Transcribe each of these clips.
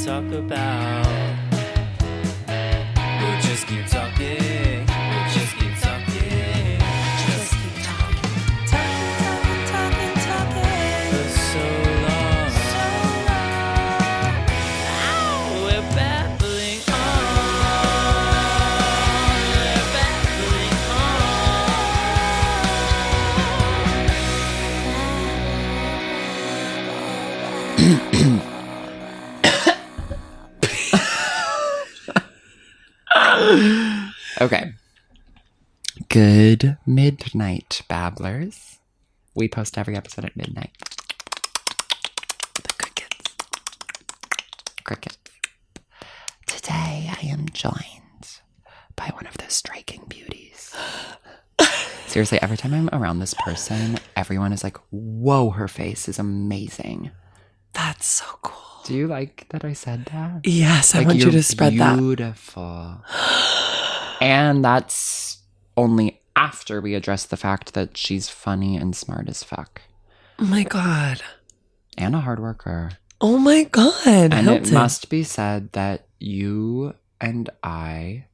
talk about. We'll just keep talking. We'll just keep talking. Just keep talking. Talking. For so long. Oh, we're babbling Okay. Good midnight, babblers. We post every episode at midnight. The crickets. Today I am joined by one of those striking beauties. Seriously, every time I'm around this person, everyone is like, whoa, her face is amazing. That's so cool. Do you like that I said that? Yes, I want you to spread that. Beautiful. And that's only after we address the fact that she's funny and smart as fuck. Oh my God. And a hard worker. Oh my God. And Hilton. it must be said that you and I,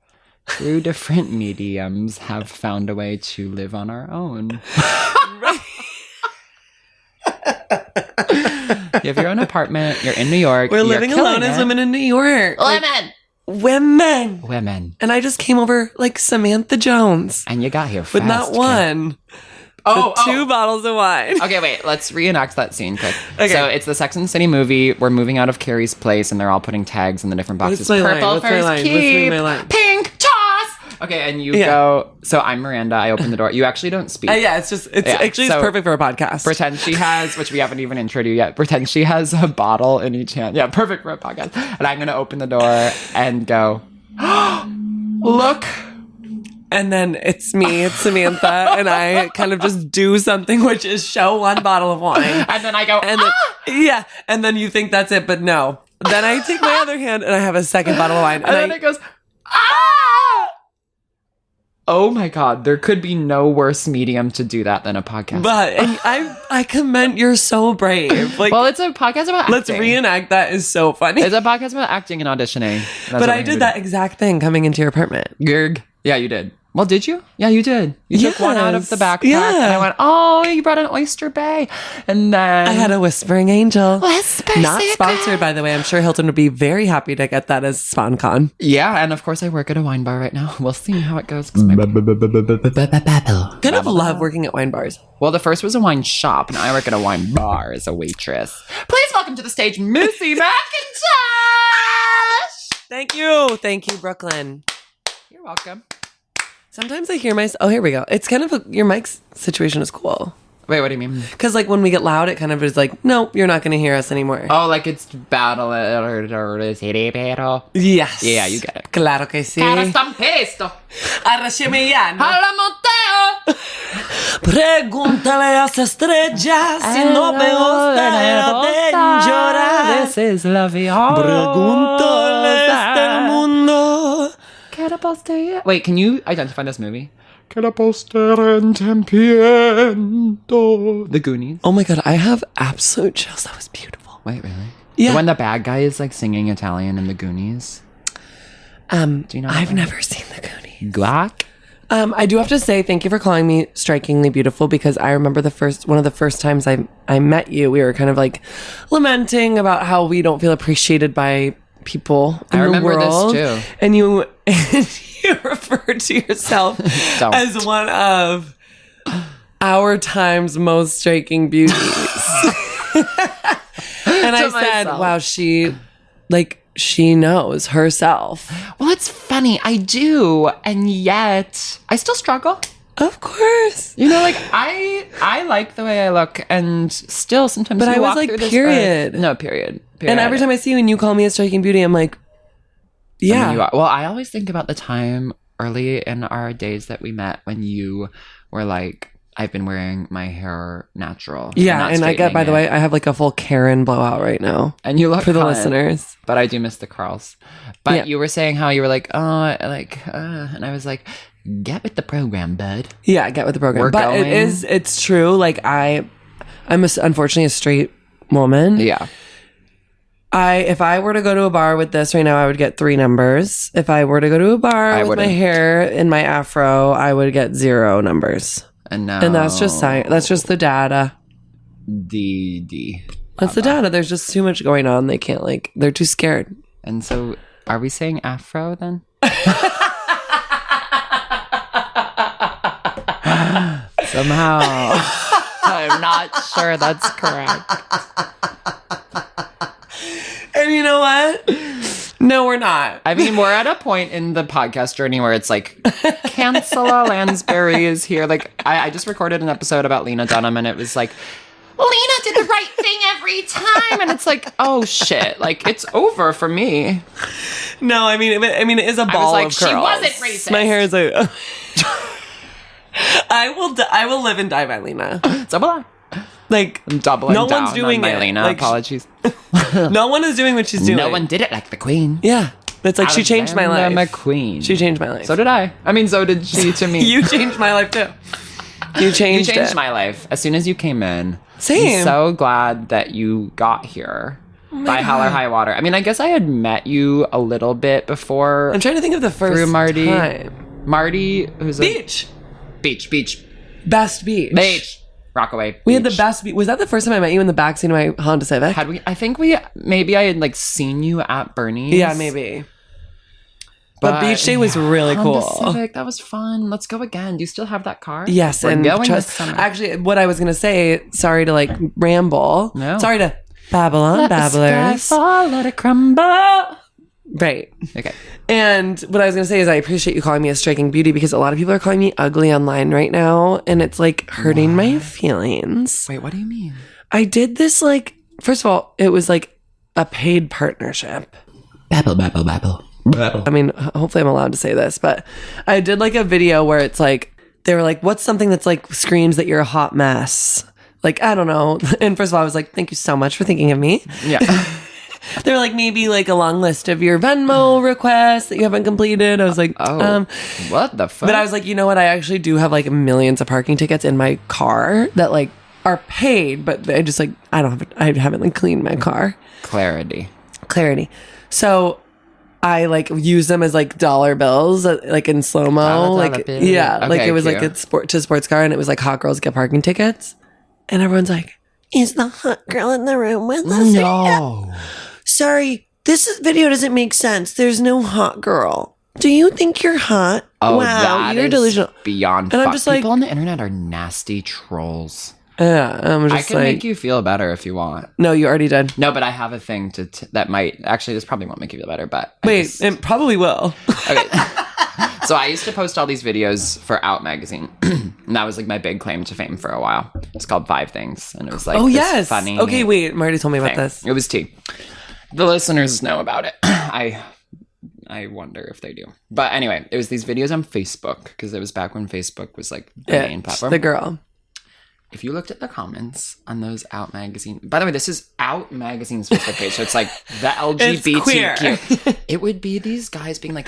through different mediums, have found a way to live on our own. Right. You have your own apartment. You're in New York. We're living alone as women in New York. Women. And I just came over like Samantha Jones. And you got here fast. With not one. Two bottles of wine. Okay, wait. Let's reenact that scene quick. Okay. So it's the Sex and the City movie. We're moving out of Carrie's place, and they're all putting tags in the different boxes. Purple first keep, pink toss. Okay, and you go. So I'm Miranda. I open the door. You actually don't speak. It's perfect for a podcast. Pretend she has, which we haven't even introed you yet. Pretend she has a bottle in each hand. Yeah, perfect for a podcast. And I'm gonna open the door and go. Look. And then it's me, it's Samantha, and I kind of just do something, which is show one bottle of wine. And then I go, and then you think that's it, but no. Then I take my other hand and I have a second bottle of wine. And then it goes, Oh my God, there could be no worse medium to do that than a podcast. But I commend, you're so brave. Like, well, it's a podcast about acting. Let's reenact that is so funny. It's a podcast about acting and auditioning. But I did that exact thing coming into your apartment. Gerg. Yeah, you did. Well, did you? Yeah, you did. You took one out of the backpack, and I went, oh, you brought an Oyster Bay. And then I had a Whispering Angel. Not Sponsored, by the way. I'm sure Hilton would be very happy to get that as SponCon. Yeah, and of course I work at a wine bar right now. We'll see how it goes. Kind of love working at wine bars. Well, the first was a wine shop, and I work at a wine bar as a waitress. Please welcome to the stage, Missy McIntosh! Thank you, Brooklyn. You're welcome. Sometimes I hear myself. Oh, here we go. It's kind of your mic's situation is cool. Wait, what do you mean? Because like when we get loud, it kind of is like, no, you're not going to hear us anymore. Oh, like it's battle or city battle. Yes. Yeah, you get it. Claro que sí. Cara están pesto. Arrechemillano. Alamoteo. Pregúntale a las estrellas si no me gusta de llorar. This is la vida. Pregúntale el mundo. Wait, can you identify this movie? The Goonies. Oh my God, I have absolute chills. That was beautiful. Wait, really? Yeah. When the bad guy is like singing Italian in the Goonies. Do you know? I've never seen the Goonies. Glock. I do have to say thank you for calling me strikingly beautiful, because I remember one of the first times I met you, we were kind of like lamenting about how we don't feel appreciated by people in the world. I remember this too. And you referred to yourself as one of our time's most striking beauties. And I said, wow, she knows herself. Well, it's funny. I do. And yet I still struggle. Of course. You know, like I like the way I look, and still sometimes. But I was like, period. No, period. And every time I see you and you call me a striking beauty, I'm like, yeah. I mean, you are. Well, I always think about the time early in our days that we met when you were like, I've been wearing my hair natural. Yeah, and I get, by the way, I have like a full Karen blowout right now. And you look for the listeners. But I do miss the curls. But you were saying how you were like, and I was like, get with the program, bud. Yeah, get with the program. But it's true. Like I'm unfortunately a straight woman. Yeah. If I were to go to a bar with this right now, I would get 3 numbers. If I were to go to a bar with my hair in my afro, I would get 0 numbers. And now, And that's just science. That's just the data. D. That's the data. There's just too much going on. They can't they're too scared. And so, are we saying afro then? Somehow, I'm not sure that's correct. And you know what? No, we're not. I mean, we're at a point in the podcast journey where it's like, Cancela Lansbury is here. Like, I just recorded an episode about Lena Dunham, and it was like, Lena did the right thing every time. And it's like, oh, shit. Like, it's over for me. No, I mean, it is a ball like, of curls. she wasn't racist. My hair is a... I will live and die by Lena. Double on. Like, I'm doubling no down one's doing on my it. Lena. Like, Apologies. no one is doing what she's doing. No one did it like the queen. Yeah. It's like she changed my life. Alexander McQueen. She changed my life. So did I. I mean, so did she to me. You changed my life too. You changed my life. As soon as you came in. Same. I'm so glad that you got here. By Hell or High Water. I mean, I guess I had met you a little bit before. I'm trying to think of the first through Marty. time. Marty, who's Beach. Beach. Best beach. Rockaway. We had the best beach. Was that the first time I met you in the backseat of my Honda Civic? Had we? I think maybe I had like seen you at Bernie's. Yeah, maybe. But beach day was really Honda cool. Civic, that was fun. Let's go again. Do you still have that car? Yes, We're and going this summer. actually, what I was gonna say. Sorry to ramble. No. Sorry to babble on, babblers. Fall, let it crumble. Right. Okay. And what I was gonna say is I appreciate you calling me a striking beauty because a lot of people are calling me ugly online right now, and it's hurting my feelings. Wait, what do you mean? I did this first of all, it was a paid partnership. Babble. I mean, hopefully I'm allowed to say this, but I did a video where it's they were what's something that's screams that you're a hot mess? I don't know. And first of all, I was thank you so much for thinking of me. Yeah. They're maybe a long list of your Venmo requests that you haven't completed. I was what the fuck? But I was you know what? I actually do have millions of parking tickets in my car that are paid, but I just I haven't cleaned my car. Clarity. So I use them as dollar bills, in slow mo, yeah, okay, it was cute. a sports car, and it was hot girls get parking tickets, and everyone's is the hot girl in the room with us? No. Sorry, this video doesn't make sense. There's no hot girl. Do you think you're hot? Oh, wow, you're delusional. Beyond. And fuck. I'm just people on the internet are nasty trolls. Yeah, I'm I just can make you feel better if you want. No, you already did. No, but I have a thing that might actually. This probably won't make you feel better, but Wait, it probably will. Okay. So I used to post all these videos for Out magazine, and that was my big claim to fame for a while. It's called 5 Things, and it was oh this yes, funny. Okay, wait, Marty told me about thing. this. It was tea. The listeners know about it. I wonder if they do. But anyway, it was these videos on Facebook because it was back when Facebook was the main platform. The girl. If you looked at the comments on those Out magazine, by the way, this is Out magazine's Facebook page, so it's the LGBTQ. It would be these guys being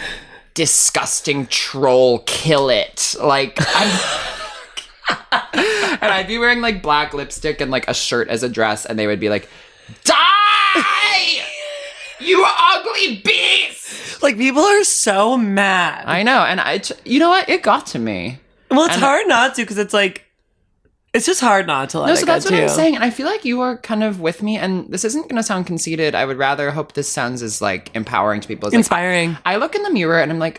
disgusting troll, kill it. And I'd be wearing black lipstick and a shirt as a dress, and they would be die, you ugly beast. People are so mad. I know, and you know what? It got to me. Well, it's hard not to because it's it's just hard not to let no, it so go that's what too. I'm saying, and I feel you are kind of with me, and this isn't going to sound conceited. I would rather hope this sounds as empowering to people. It's inspiring. I look in the mirror and I'm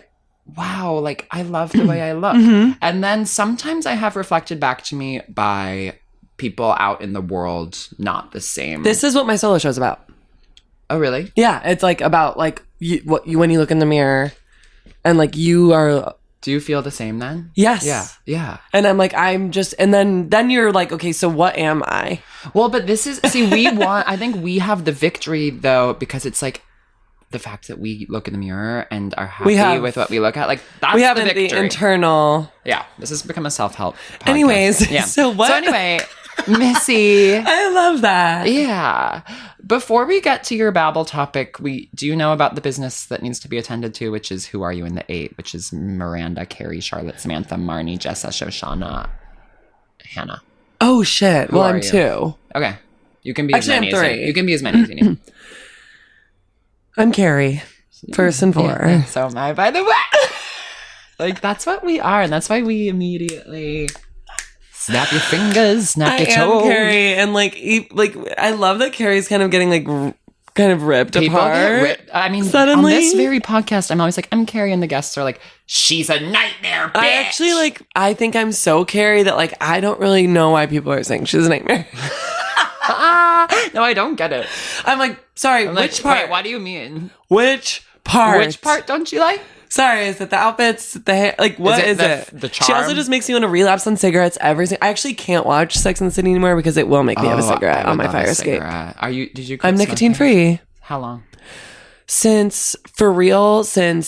wow, I love the way I look. And then sometimes I have reflected back to me by people out in the world not the same. This is what my solo show's about. Oh, really? Yeah, it's about when you look in the mirror, and you are. Do you feel the same then? Yes. Yeah. And I'm I'm just, and then you're okay, so what am I? Well, but this is, we want, I think we have the victory though, because it's the fact that we look in the mirror and are happy with what we look at. That's we have the victory. the internal. Yeah. This has become a self-help podcast. Anyways. Yeah. So what? So anyway, Missy. I love that. Yeah. Before we get to your Babel topic, do you know about the business that needs to be attended to, which is Who Are You in the 8, which is Miranda, Carrie, Charlotte, Samantha, Marnie, Jessa, Shoshana, Hannah. Oh shit. Who well, are I'm you? 2. Okay. You can be Actually, as many I'm as 3. you can be as many as you need. I'm Carrie, first and foremost. So am I, by the way. Like, that's what we are. And that's why we immediately snap your fingers, snap your toes. I am Carrie. And like, I love that Carrie's kind of getting like kind of ripped People apart. get ripped. I mean, suddenly. on this very podcast, I'm always like, I'm Carrie, and the guests are like, she's a nightmare, bitch. I actually I think I'm so Carrie that like, I don't really know why people are saying she's a nightmare. No, I don't get it. I'm like, sorry, I'm which like, part? Wait, what do you mean? Which part? Which part don't you like? Sorry, is it the outfits? The hair? Like, what is it? The She also charm? just makes me want to relapse on cigarettes every single. I actually can't watch Sex and the City anymore because it will make me have a cigarette I on would my love a fire escape. cigarette. Did you? I'm quit nicotine smoking? free How long? since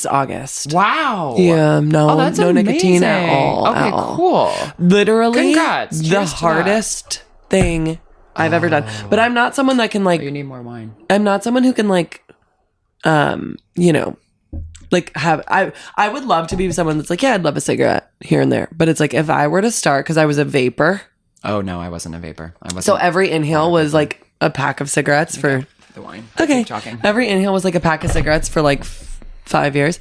August. Wow. Yeah, no, that's no nicotine at amazing. all. Okay, at all. cool. Literally, Congrats. the Cheers to hardest thing I've ever done. But I'm not someone that can like. You need more wine. I'm not someone who can like, you know, like have. I would love to be someone that's like, yeah, I'd love a cigarette here and there. But it's like if I were to start, because I was a vapor. Oh no, I wasn't a vapor. I wasn't. So every inhale was like a pack of cigarettes for. the wine. Okay. Keep talking. Every inhale was like a pack of cigarettes for like 5 years.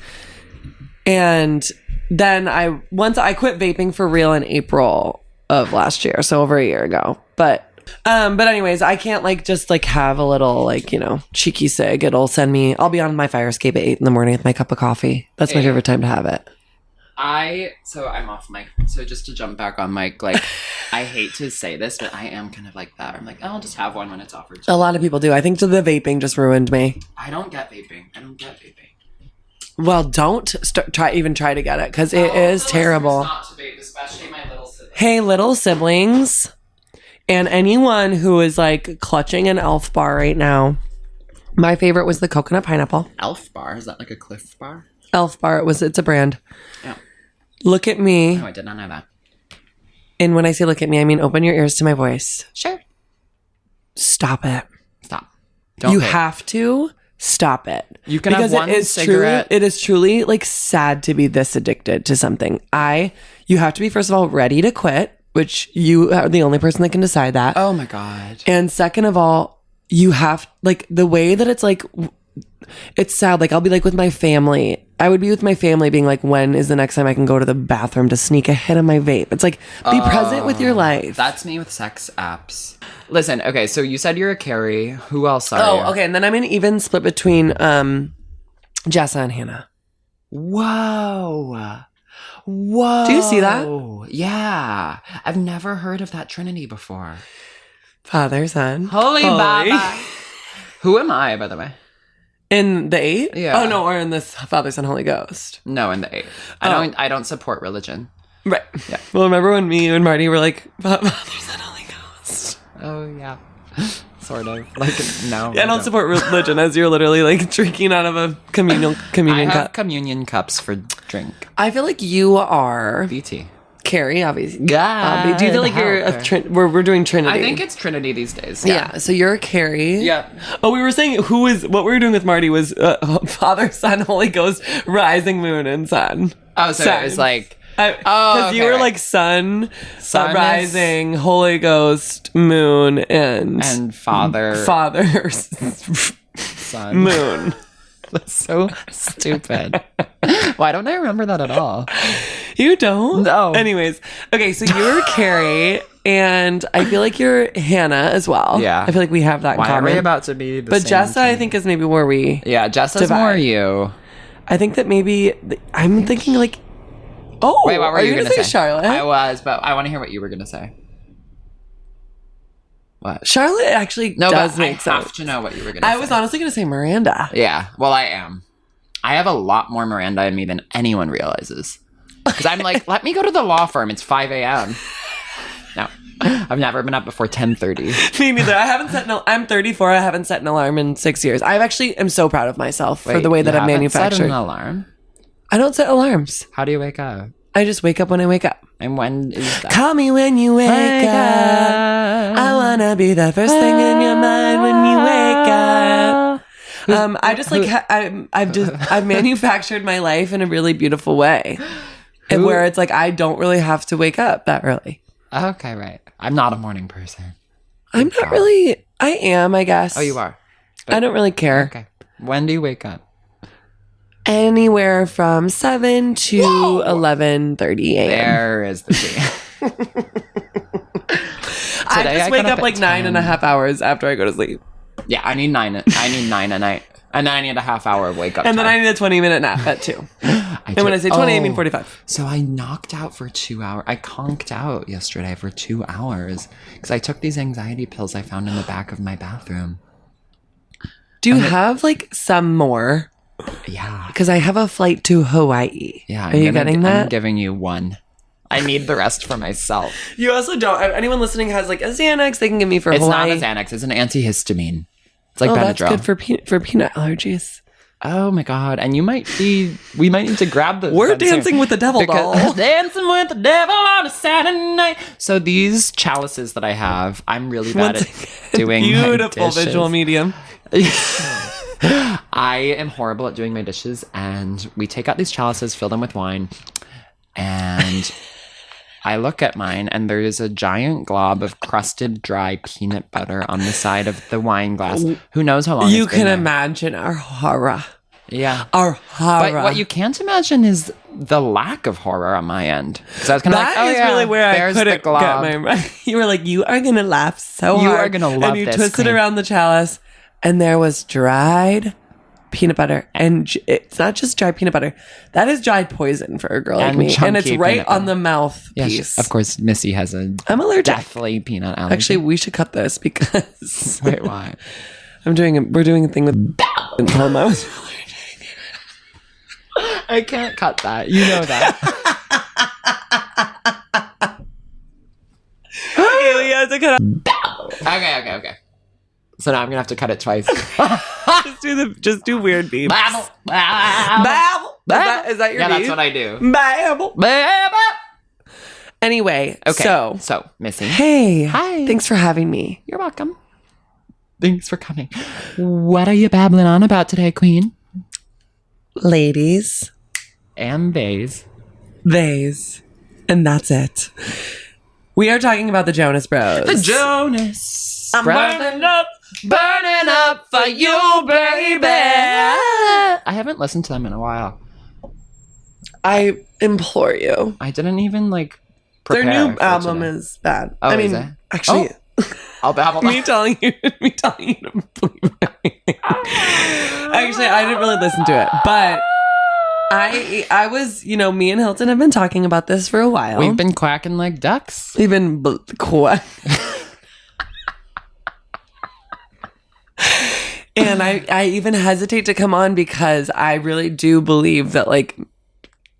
And then once I quit vaping for real in April of last year, so over a year ago. But anyways, I can't like just like have a little like, you know, cheeky cig. I'll be on my fire escape at 8 in the morning with my cup of coffee. That's my favorite time to have it. So I'm off mic. So just to jump back on mic, like, I hate to say this, but I am kind of like that. I'm like, I'll just have one when it's offered to A me. lot of people do. I think the vaping just ruined me. I don't get vaping. Well, don't try to get it because it is terrible. Not to vape, especially my little siblings. Hey, little siblings, and anyone who is like clutching an Elf bar right now. My favorite was the coconut pineapple. Elf bar? Is that like a Cliff bar? Elf bar. It's a brand. Yeah. Look at me. No, I did not know that. And when I say look at me, I mean open your ears to my voice. Sure. Stop it. Stop. You vape. have to stop it. You can have one cigarette. It is truly like sad to be this addicted to something. You have to be, first of all, ready to quit, which you are the only person that can decide that. Oh my God. And second of all, you have like the way that it's like, it's sad. Like I'll be like with my family. I would be with my family being like, when is the next time I can go to the bathroom to sneak a hit of my vape? It's like, be present with your life. That's me with sex apps. Listen, okay, so you said you're a Carrie. Who else are you? Oh, okay. And then I'm an even split between Jessa and Hannah. Whoa. Do you see that? Yeah. I've never heard of that trinity before. Father, son. Holy Baba. Who am I, by the way? In the 8? Yeah. Oh, no, or in this Father, Son, Holy Ghost. No, in the 8. I don't support religion. Right. Yeah. Well, remember when me and Marty were like, Father, Son, Holy Ghost? Oh, yeah. Sort of. Like, no. Yeah, I don't support religion as you're literally like drinking out of a communion I have cup. communion cups for drink. I feel like you are BT. Carrie, obviously. God Do you feel like you're we're doing Trinity? I think it's Trinity these days. Yeah. So you're a Carrie. Yeah. Oh, we were saying what we were doing with Marty was Father, Son, Holy Ghost, Rising Moon, and Sun. Oh, so it was like... Because you were like sun Sun is- rising, Holy Ghost, moon, and Father... Son, moon. That's so stupid. Why don't I remember that at all? You don't? No. Anyways, okay, so you're Carrie, and I feel like you're Hannah as well. Yeah. I feel like we have that in Why are common. we about to be the But same Jessa, I think, is maybe where we... Yeah, Jessa's divide. more you. I think that maybe... I'm thinking like... Oh, Wait, what were are you going going to to say? Charlotte? I was, but I want to hear what you were going to say. What? Charlotte actually No, does but make I sense. have to know what you were going to say. I was honestly going to say Miranda. Yeah, well, I am. I have a lot more Miranda in me than anyone realizes. Because I'm like, let me go to the law firm. It's 5 a.m. No, I've never been up before 10:30. Me neither. I haven't set I'm 34. I haven't set an alarm in 6 years. I actually am so proud of myself for the way that I've manufactured. Set an alarm? I don't set alarms. How do you wake up? I just wake up when I wake up. And when is that? Call me when you wake up. I wanna be the first thing in your mind when you wake up. I just like I've manufactured my life in a really beautiful way, and where it's like I don't really have to wake up that early. Okay, right. I'm not a morning person. I'm not really. I am, I guess. Oh, you are. I don't really care. Okay. When do you wake up? Anywhere from 7 to 11:30 a.m. There is the tea. I Today just I wake got up up like at 9.5 hours after I go to sleep. Yeah, I need 9 a night. And then I need a half hour wake up And then time. I need a 20-minute nap at 2. And when I say 20, I mean 45. So I knocked out for 2 hours. I conked out yesterday for 2 hours because I took these anxiety pills I found in the back of my bathroom. Do you have like some more? Yeah. Because I have a flight to Hawaii. Yeah. Are you getting that? I'm giving you one. I need the rest for myself. You also don't. If anyone listening has like a Xanax, they can give me for It's Hawaii. not a Xanax. It's an antihistamine. It's like oh, Benadryl. that's good for peanut allergies. Oh my God. And we might need to grab the. We're dancing with the devil doll. Dancing with the devil on a Saturday night. So these chalices that I have, I'm really bad at doing Beautiful my dishes. visual medium. I am horrible at doing my dishes, and we take out these chalices, fill them with wine, and I look at mine, and there is a giant glob of crusted dry peanut butter on the side of the wine glass. Who knows how long You it's been can there. imagine our horror. Yeah. Our horror. But what you can't imagine is the lack of horror on my end. Because I was kind of like, That oh, is yeah, really where I there's couldn't the glob. get my. You were like, you are gonna laugh so You hard. are gonna love And you this, twisted Queen. around the chalice, and there was dried peanut butter, and it's not just dried peanut butter. That is dried poison for a girl like And me, and it's chunky right peanut on butter. the mouth Yeah, piece. of course, Missy has a I'm allergic. deathly peanut allergy. Actually, we should cut this because Wait, why? we're doing a thing with and tell them I was allergic. I can't cut that. You know that. Okay, we have to cut out. Okay. So now I'm gonna have to cut it twice. Just do weird beeps. Babble, babble. Babble. Is that your Yeah, beep? that's what I do. Babble. Babble. Anyway, Okay. so Missy. hey, Hi. thanks for having me. You're welcome. Thanks for coming. What are you babbling on about today, Queen? Ladies, And bays. theys, and that's it. We are talking about the Jonas Bros. The Jonas. I'm burning up for you, baby. I haven't listened to them in a while. I implore you. I didn't even prepare. Their new for album today. is bad. Oh, I is mean, it? actually, I'll babble. me telling you to believe anything. Actually, I didn't really listen to it, but I was, me and Hilton have been talking about this for a while. We've been quacking like ducks. We've been And I even hesitate to come on because I really do believe that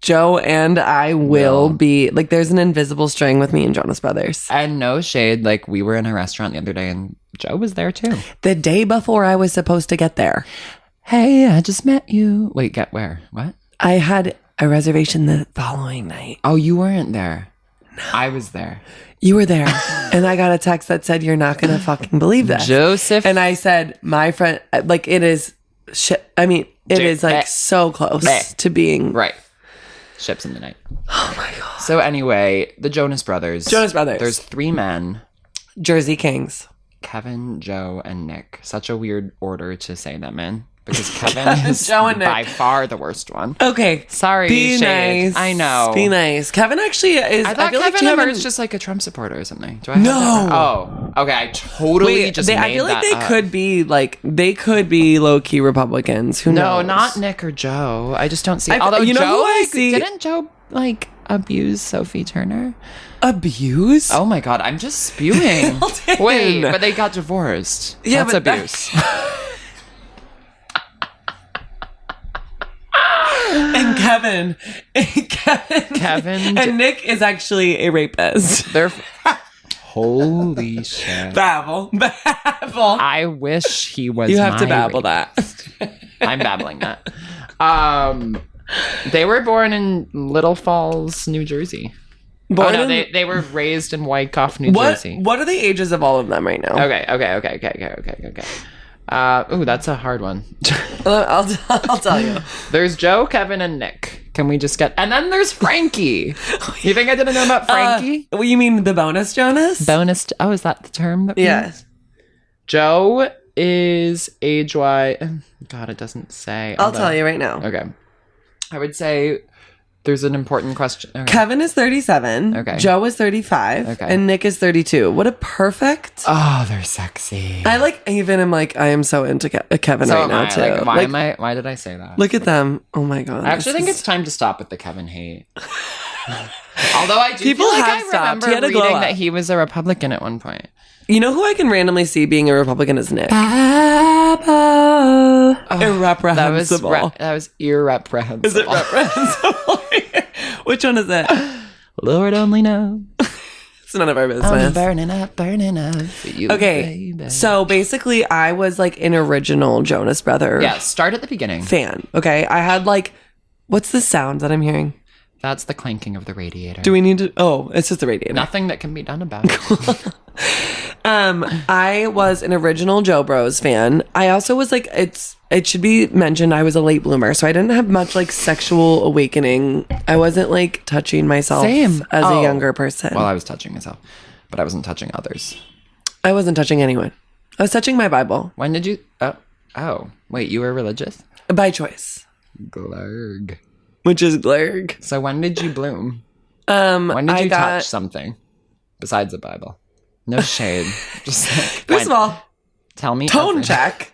Joe and I will be there's an invisible string with me and Jonas Brothers. And no shade, we were in a restaurant the other day and Joe was there too. The day before I was supposed to get there, Hey, I just met you. Wait, get where? What? I had a reservation the following night. Oh, you weren't there. No. I was there. You were there. And I got a text that said, you're not going to fucking believe this. Joseph. And I said, my friend, it is shit. I mean, it is so close to being. Right. Ships in the night. Oh my God. So anyway, the Jonas Brothers. There's 3 men. Jersey Kings. Kevin, Joe, and Nick. Such a weird order to say them in. Because Kevin is Joe and Nick. by far the worst one. Okay. Sorry, Be shade. nice. I know. Be nice. Kevin actually is. I thought feel Kevin Kevin is just like a Trump supporter or something. Do I have that right? Oh, okay. I totally just made I feel like that they could be low key Republicans. Who knows? No, not Nick or Joe. I just don't see. I- Although you know Joe, who I see- didn't Joe abuse Sophie Turner? Abuse? Oh my God, I'm just spewing. Hilton. Wait, but they got divorced. Yeah, That's but that- abuse. And Kevin and Nick is actually a rapist. They're holy shit. Babble. I wish he was. You have to my babble rapist. that. I'm babbling that. They were born in Little Falls, New Jersey. They were raised in Wyckoff, New Jersey. What are the ages of all of them right now? Okay. Ooh, that's a hard one. I'll tell you. There's Joe, Kevin, and Nick. Can we just get... And then there's Frankie. You think I didn't know about Frankie? You mean the bonus Jonas? Bonus... Oh, is that the term? Yes. Joe is age-wise? God, it doesn't say. I'll tell you right now. Okay. I would say there's an important question. Okay. Kevin is 37. Okay. Joe is 35. Okay. And Nick is 32. What a perfect. Oh, they're sexy. I am so into Kevin So right am now I. too. Why did I say that? Look at them. Oh my God. I actually think it's time to stop with the Kevin hate. Although I do People feel like have I stopped. remember He had a glow reading up. that he was a Republican at one point. You know who I can randomly see being a Republican is Nick. Irreprehensible. That was irreprehensible. Is it reprehensible? Which one is it? Lord only knows. It's none of our business. I'm burning up for you, Okay, baby. so basically I was like an original Jonas Brother Yeah, start at the beginning. fan. Okay, I had like, what's the sound that I'm hearing? That's the clanking of the radiator. Do we need to? Oh, it's just the radiator. Nothing that can be done about it. I was an original Joe Bros fan. I also was like, it should be mentioned, I was a late bloomer, so I didn't have much like sexual awakening. I wasn't like touching myself Same. as Oh. a younger person. Well, I was touching myself, but I wasn't touching others. I wasn't touching anyone. I was touching my Bible When did you? Oh, wait, you were religious? by choice, Glurg. which is glurg. So when did you bloom? When did you got- touch something besides the Bible? No shade. Just like, First of all, tell me. tone everything. check.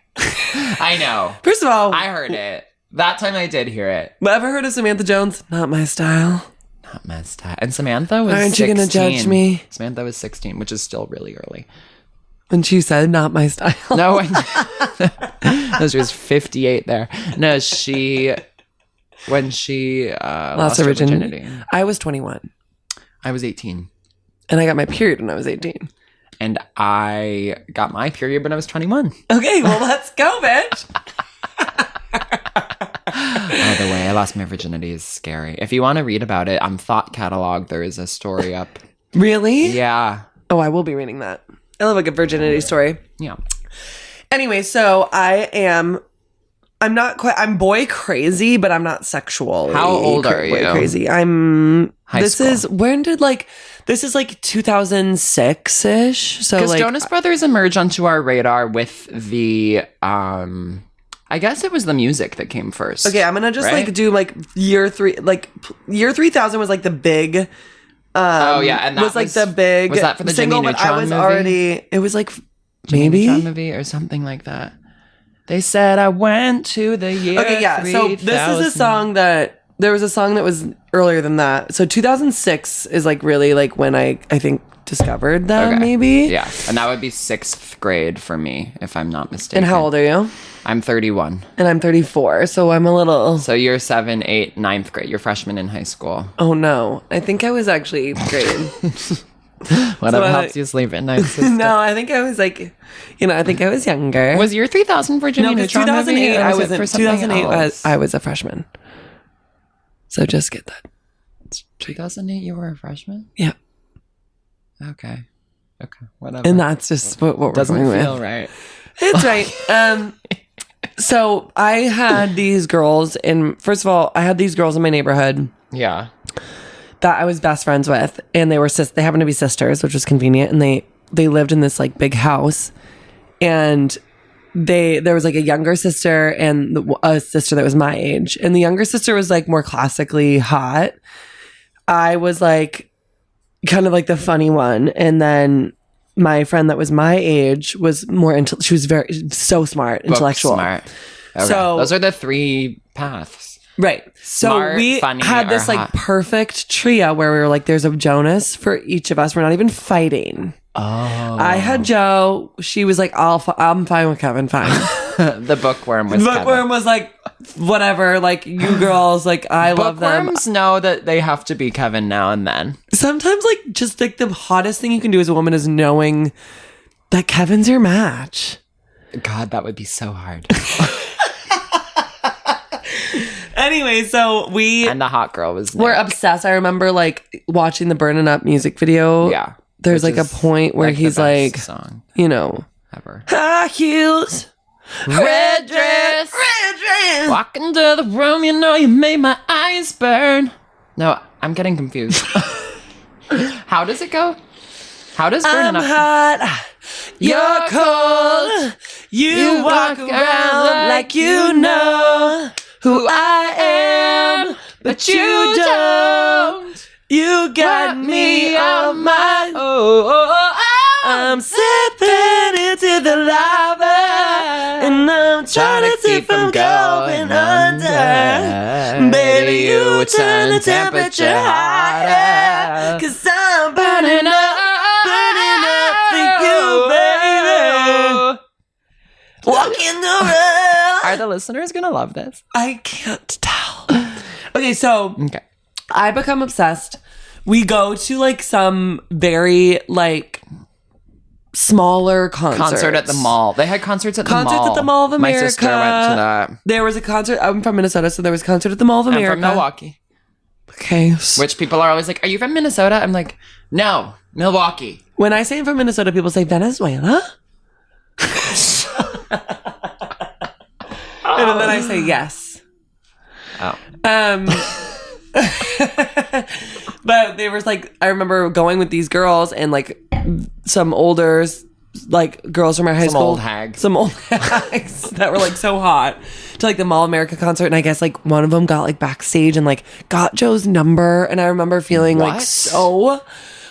I know. First of all, I heard it. That time I did hear it. ever heard of Samantha Jones? Not my style. Not my style. And Samantha was Aren't you 16. gonna judge me? Samantha was 16, which is still really early. When she said, not my style. No, no, she was 58 there. No, when she lost her virginity. I was 21. I was 18. And I got my period when I was 18. And I got my period when I was 21. Okay, well, let's go, bitch. Oh, the way I lost my virginity is scary. If you want to read about it, on Thought Catalog, there is a story up. Really? Yeah. Oh, I will be reading that. I love a good virginity story. Yeah. Anyway, so I'm boy crazy, but I'm not sexual. How old are you? Boy crazy. High This school. is like 2006-ish. So Because like, Jonas Brothers emerged onto our radar with the, I guess it was the music that came first. okay, I'm gonna just right? like do like year 3000 was like the big. Oh yeah, and that was like the big was that for the single, Jimmy but I Neutron was movie? already. It was like Jimmy maybe. Neutron movie or something like that. They said I went to the year. Okay, yeah. So this is a 3000. song that there was a song that was earlier than that. So 2006 is like really like when I think discovered them. Okay. Maybe. Yeah, and that would be 6th grade for me, if I'm not mistaken. And how old are you? I'm 31. And I'm 34. So I'm a little. So you're 7, 8, 9th grade. You're freshman in high school. Oh no! I think I was actually 8th grade. Whatever I- helps you sleep at night, sister. No, I think I was like, I think I was younger. Was your 3000 for Jimmy no, because Neutron movie, 2008 or I was was it for in something 2008 else? I was a freshman. So just get that. 2008 you were a freshman? Yeah. Okay. Whatever. And that's just what we're doesn't going feel with. right. It's right. So I had these girls first of all, I had these girls in my neighborhood Yeah. that I was best friends with, and they happened to be sisters, which was convenient, and they lived in this like big house, and there was like a younger sister and a sister that was my age, and the younger sister was like more classically hot. I was like kind of like the funny one, and then my friend that was my age was more she was so smart, intellectual. Book smart. Okay. So- those are the 3 paths. Right. So Smart, we funny, had or this like hot. perfect trio where we were like, there's a Jonas for each of us. We're not even fighting. Oh. I had Joe. She was like, I'm fine with Kevin. Fine. The bookworm was Bookworm Kevin. was like, whatever. Like, you girls, like, I love them. Bookworms know that they have to be Kevin now and then. Sometimes, like, just like the hottest thing you can do as a woman is knowing that Kevin's your match. God, that would be so hard. Anyway, so And the hot girl was we're Nick. obsessed. I remember like watching the Burnin' Up music video. Yeah. There's Which like a is, point where like, the he's best like, song ever. High heels, Red dress. Walk into the room, you made my eyes burn. No, I'm getting confused. How does it go? How does Burnin' I'm Up? hot, you're cold. You walk around like you know who I am, but you don't. You got me on my... I'm slipping into the lava, and I'm trying to keep from going under. Baby, you turn the temperature higher, 'cause I'm burning up for you, baby. Walking the road. Are the listeners gonna love this? I can't tell. Okay, so Okay. I become obsessed. We go to like some very like smaller Concert at the mall. They had concerts at the mall. Concerts at the Mall of America. My sister went to that. There was a concert. I'm from Minnesota, so there was a concert at the Mall of America. I'm from Milwaukee. Okay. Which people are always like, are you from Minnesota? I'm like, no, Milwaukee. When I say I'm from Minnesota, people say Venezuela. And then I say yes. Oh. But there was like, I remember going with these girls and like some older, like girls from our high school. Some old hags that were like so hot to like the Mall of America concert. And I guess like one of them got like backstage and like got Joe's number. And I remember feeling like so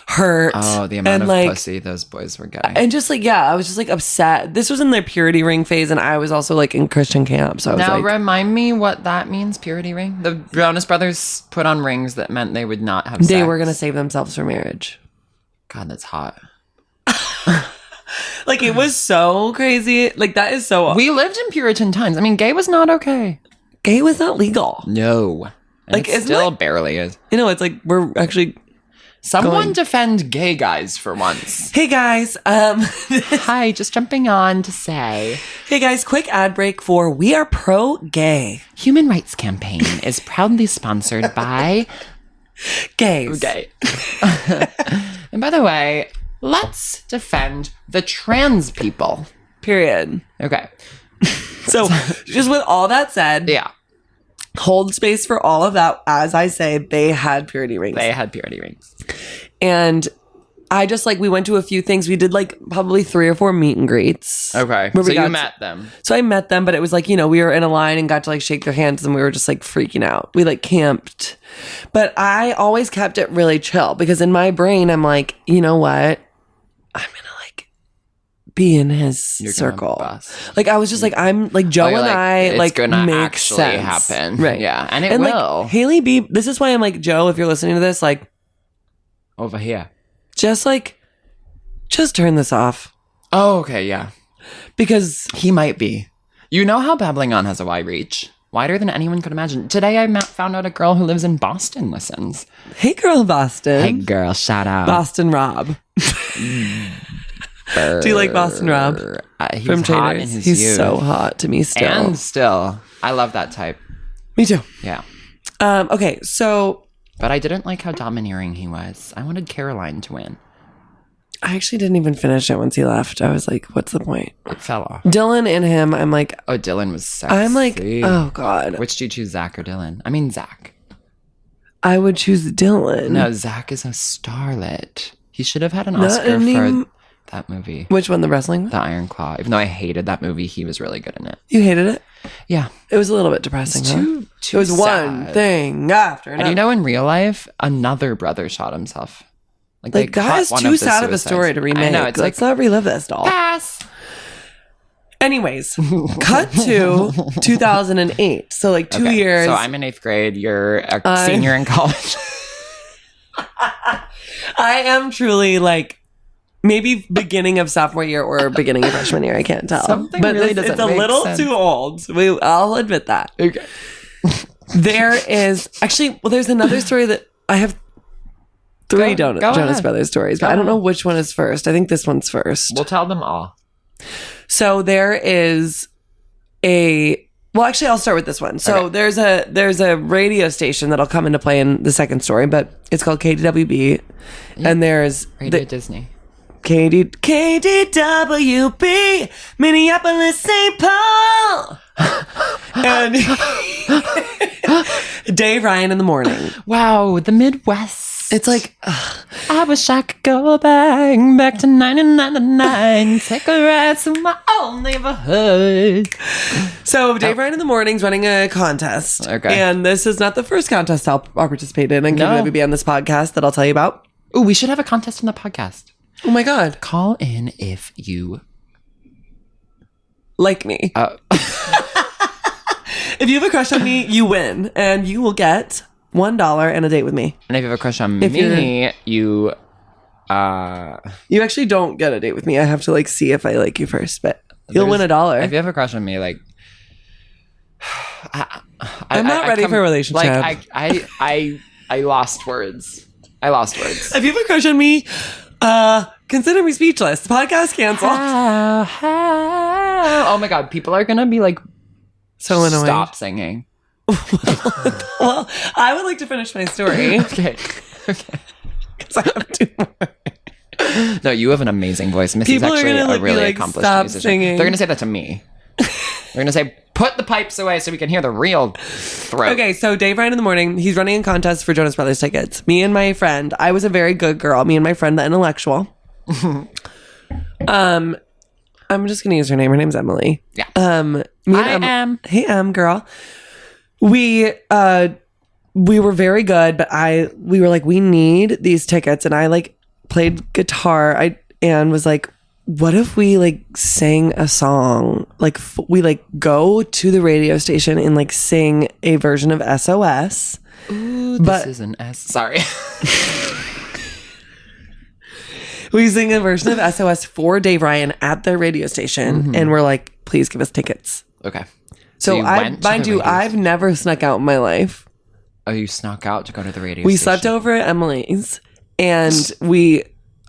hurt. Oh, the amount of like, pussy those boys were getting. And just like, yeah, I was just like upset. This was in their purity ring phase, and I was also like in Christian camp. So I was now like, remind me what that means, purity ring? The Jonas brothers put on rings that meant they would not have sex. they were going to save themselves for marriage. God, that's hot. Like, it was so crazy. Like, that is so... We lived in Puritan times. I mean, gay was not okay. Gay was not legal. No. And Like, it still barely is. You know, it's like we're actually... Someone defend gay guys for once. Hey, guys. Hi, just jumping on to say... Hey, guys, quick ad break for We Are Pro-Gay. Human Rights Campaign is proudly sponsored by... Gays. Gay. And by the way, let's defend the trans people. Period. Okay. So, just with all that said... Yeah. Hold space for all of that. As I say, they had purity rings. They had purity rings. And I just like, we went to a few things. We did like probably 3 or 4 meet and greets. Okay. So you met them. So I met them, but it was like, you know, we were in a line and got to like shake their hands and we were just like freaking out. We like camped. But I always kept it really chill because in my brain, I'm like, you know what? I'm going to like be in his circle. Like I was just like, I'm like Joe and I it's like gonna make actually sense. happen. Right. Yeah. And it will. Like, Haley B, this is why I'm like, Joe, if you're listening to this, like, over here. Just turn this off. Oh, okay, yeah. Because he might be. You know how Babbling On has a wide reach. Wider than anyone could imagine. Today I found out a girl who lives in Boston listens. Hey, girl, Boston. Hey, girl, shout out. Boston Rob. Do you like Boston Rob? He's from hot Traders? in his He's youth. so hot to me still. And still. I love that type. Me too. Yeah. Okay, so... But I didn't like how domineering he was. I wanted Caroline to win. I actually didn't even finish it once he left. I was like, what's the point? It fell off. Dylan and him, I'm like... Oh, Dylan was sexy. I'm like, oh, God. Which do you choose, Zach or Dylan? I mean, Zach. I would choose Dylan. No, Zach is a starlet. He should have had an Oscar for that movie. Which one, the wrestling one? The Iron Claw. Even though I hated that movie, he was really good in it. You hated it? Yeah. It was a little bit depressing, Too it was sad. one thing after another. And you know, in real life, another brother shot himself. Like they that is caught one too the sad of a suicides. story to remake. I know, it's Let's like, not relive this, doll. pass. Anyways, cut to 2008. So like 2 years. So I'm in 8th grade. You're a senior in college. I am truly like maybe beginning of sophomore year or beginning of freshman year. I can't tell. Something but really it's doesn't a make little sense. too old. I'll admit that. Okay. There is actually, well, there's another story that I have 3 go Jonas ahead. Brothers stories, but I don't know which one is first. I think this one's first. We'll tell them all. So there is well, actually, I'll start with this one. So Okay. there's a radio station that'll come into play in the second story, but it's called KDWB, and there's Radio Disney. KDWB, Minneapolis, St. Paul, and Dave Ryan in the morning. Wow, the Midwest. It's like, I wish I could go back to 1999, take a ride to my old neighborhood. so Dave Ryan in the Morning's running a contest. Okay. And this is not the first contest I'll participate in and No. WWB on this podcast that I'll tell you about. Oh, we should have a contest on the podcast. Oh my God. Call in if you Like me. If you have a crush on me, you win. And you will get $1 and a date with me. and if you have a crush on If me, you You actually don't get a date with me. I have to like see if I like you first, but you'll win $1. If you have a crush on me, like I'm not ready for a relationship. Like I lost words. If you have a crush on me, consider me speechless. Podcast canceled. Oh my God, people are gonna be like, So annoying. stop singing. Well, I would like to finish my story Okay. because I have 2 more. No, you have an amazing voice. Missy's People are actually gonna, a like, be really like, accomplished "Stop musician. singing." They're gonna say that to me. They're gonna say, "Put the pipes away so we can hear the real throat." Okay, so Dave Ryan in the Morning, he's running a contest for Jonas Brothers tickets. Me and my friend, I was a very good girl. Me and my friend, the intellectual. I'm just gonna use her name. Her name's Emily. Yeah. Me and Em. Hey, girl. We were very good, but we were like, we need these tickets, and I like played guitar. And was like, what if we like sang a song? Like we like go to the radio station and like sing a version of SOS. Ooh, But- this is an S. Sorry. We sing a version of SOS for Dave Ryan at the radio station, and we're like, please give us tickets. Okay. So you I, went to mind the you, radio I've never snuck out in my life. Oh, you snuck out to go to the radio We station. slept over at Emily's, and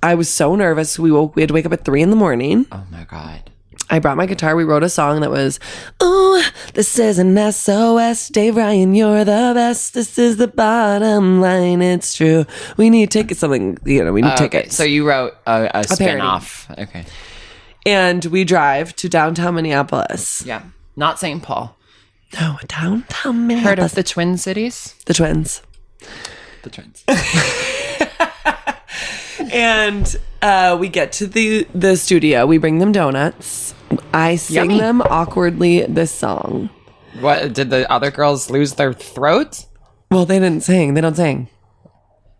I was so nervous. We had to wake up at 3 a.m. Oh my God. I brought my guitar. We wrote a song that was, "Ooh, this is an SOS. Dave Ryan, you're the best. This is the bottom line. It's true. We need tickets. Something, we need Okay, tickets." so you wrote a parody. spin-off. Okay. And we drive to downtown Minneapolis. Yeah. Not St. Paul. No, downtown Minneapolis. Heard of the Twin Cities? The Twins. The Twins. And we get to the studio. We bring them donuts. I sing Yummy. them awkwardly this song. What, did the other girls lose their throats? Well, they didn't sing. They don't sing.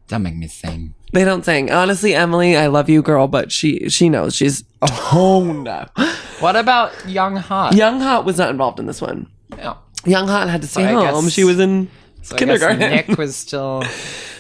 Don't make me sing. They don't sing. Honestly, Emily, I love you, girl, but she knows. She's toned up. What about Young Hot? Young Hot was not involved in this one. Oh. Young Hot had to stay I home. guess- She was in So I kindergarten. guess Nick was still...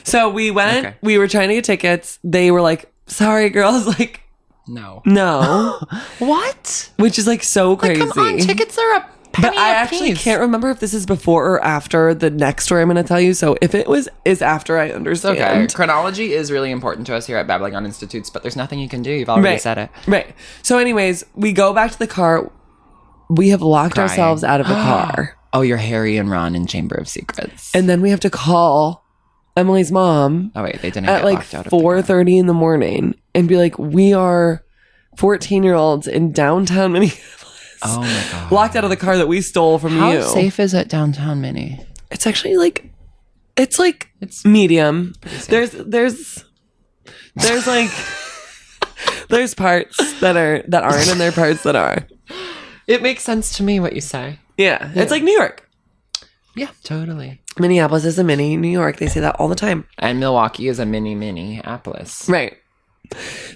So we went. Okay. We were trying to get tickets. They were like, "Sorry, girls." Like, No. no. What? Which is like so crazy. Come on, tickets are a penny But I a actually piece. can't remember if this is before or after the next story I'm going to tell you. So if it is after, I understand. Okay. Chronology is really important to us here at Babbling on Institutes, but there's nothing you can do. You've already Right. said it. Right. So anyways, we go back to the car. We have locked Crying. ourselves out of the car. Oh, you're Harry and Ron in Chamber of Secrets. And then we have to call Emily's mom oh, wait, they didn't at get like locked out of the car. 4:30 in the morning and be like, we are 14-year-olds in downtown Minneapolis. Oh my God. Locked out of the car that we stole from How you. safe is it downtown, Minnie? It's actually like, it's medium. There's like, there's parts that aren't and there are parts that are. It makes sense to me what you say. Yeah. It's like New York. Yeah, totally. Minneapolis is a mini New York. They say that all the time. And Milwaukee is a Minneapolis. Right.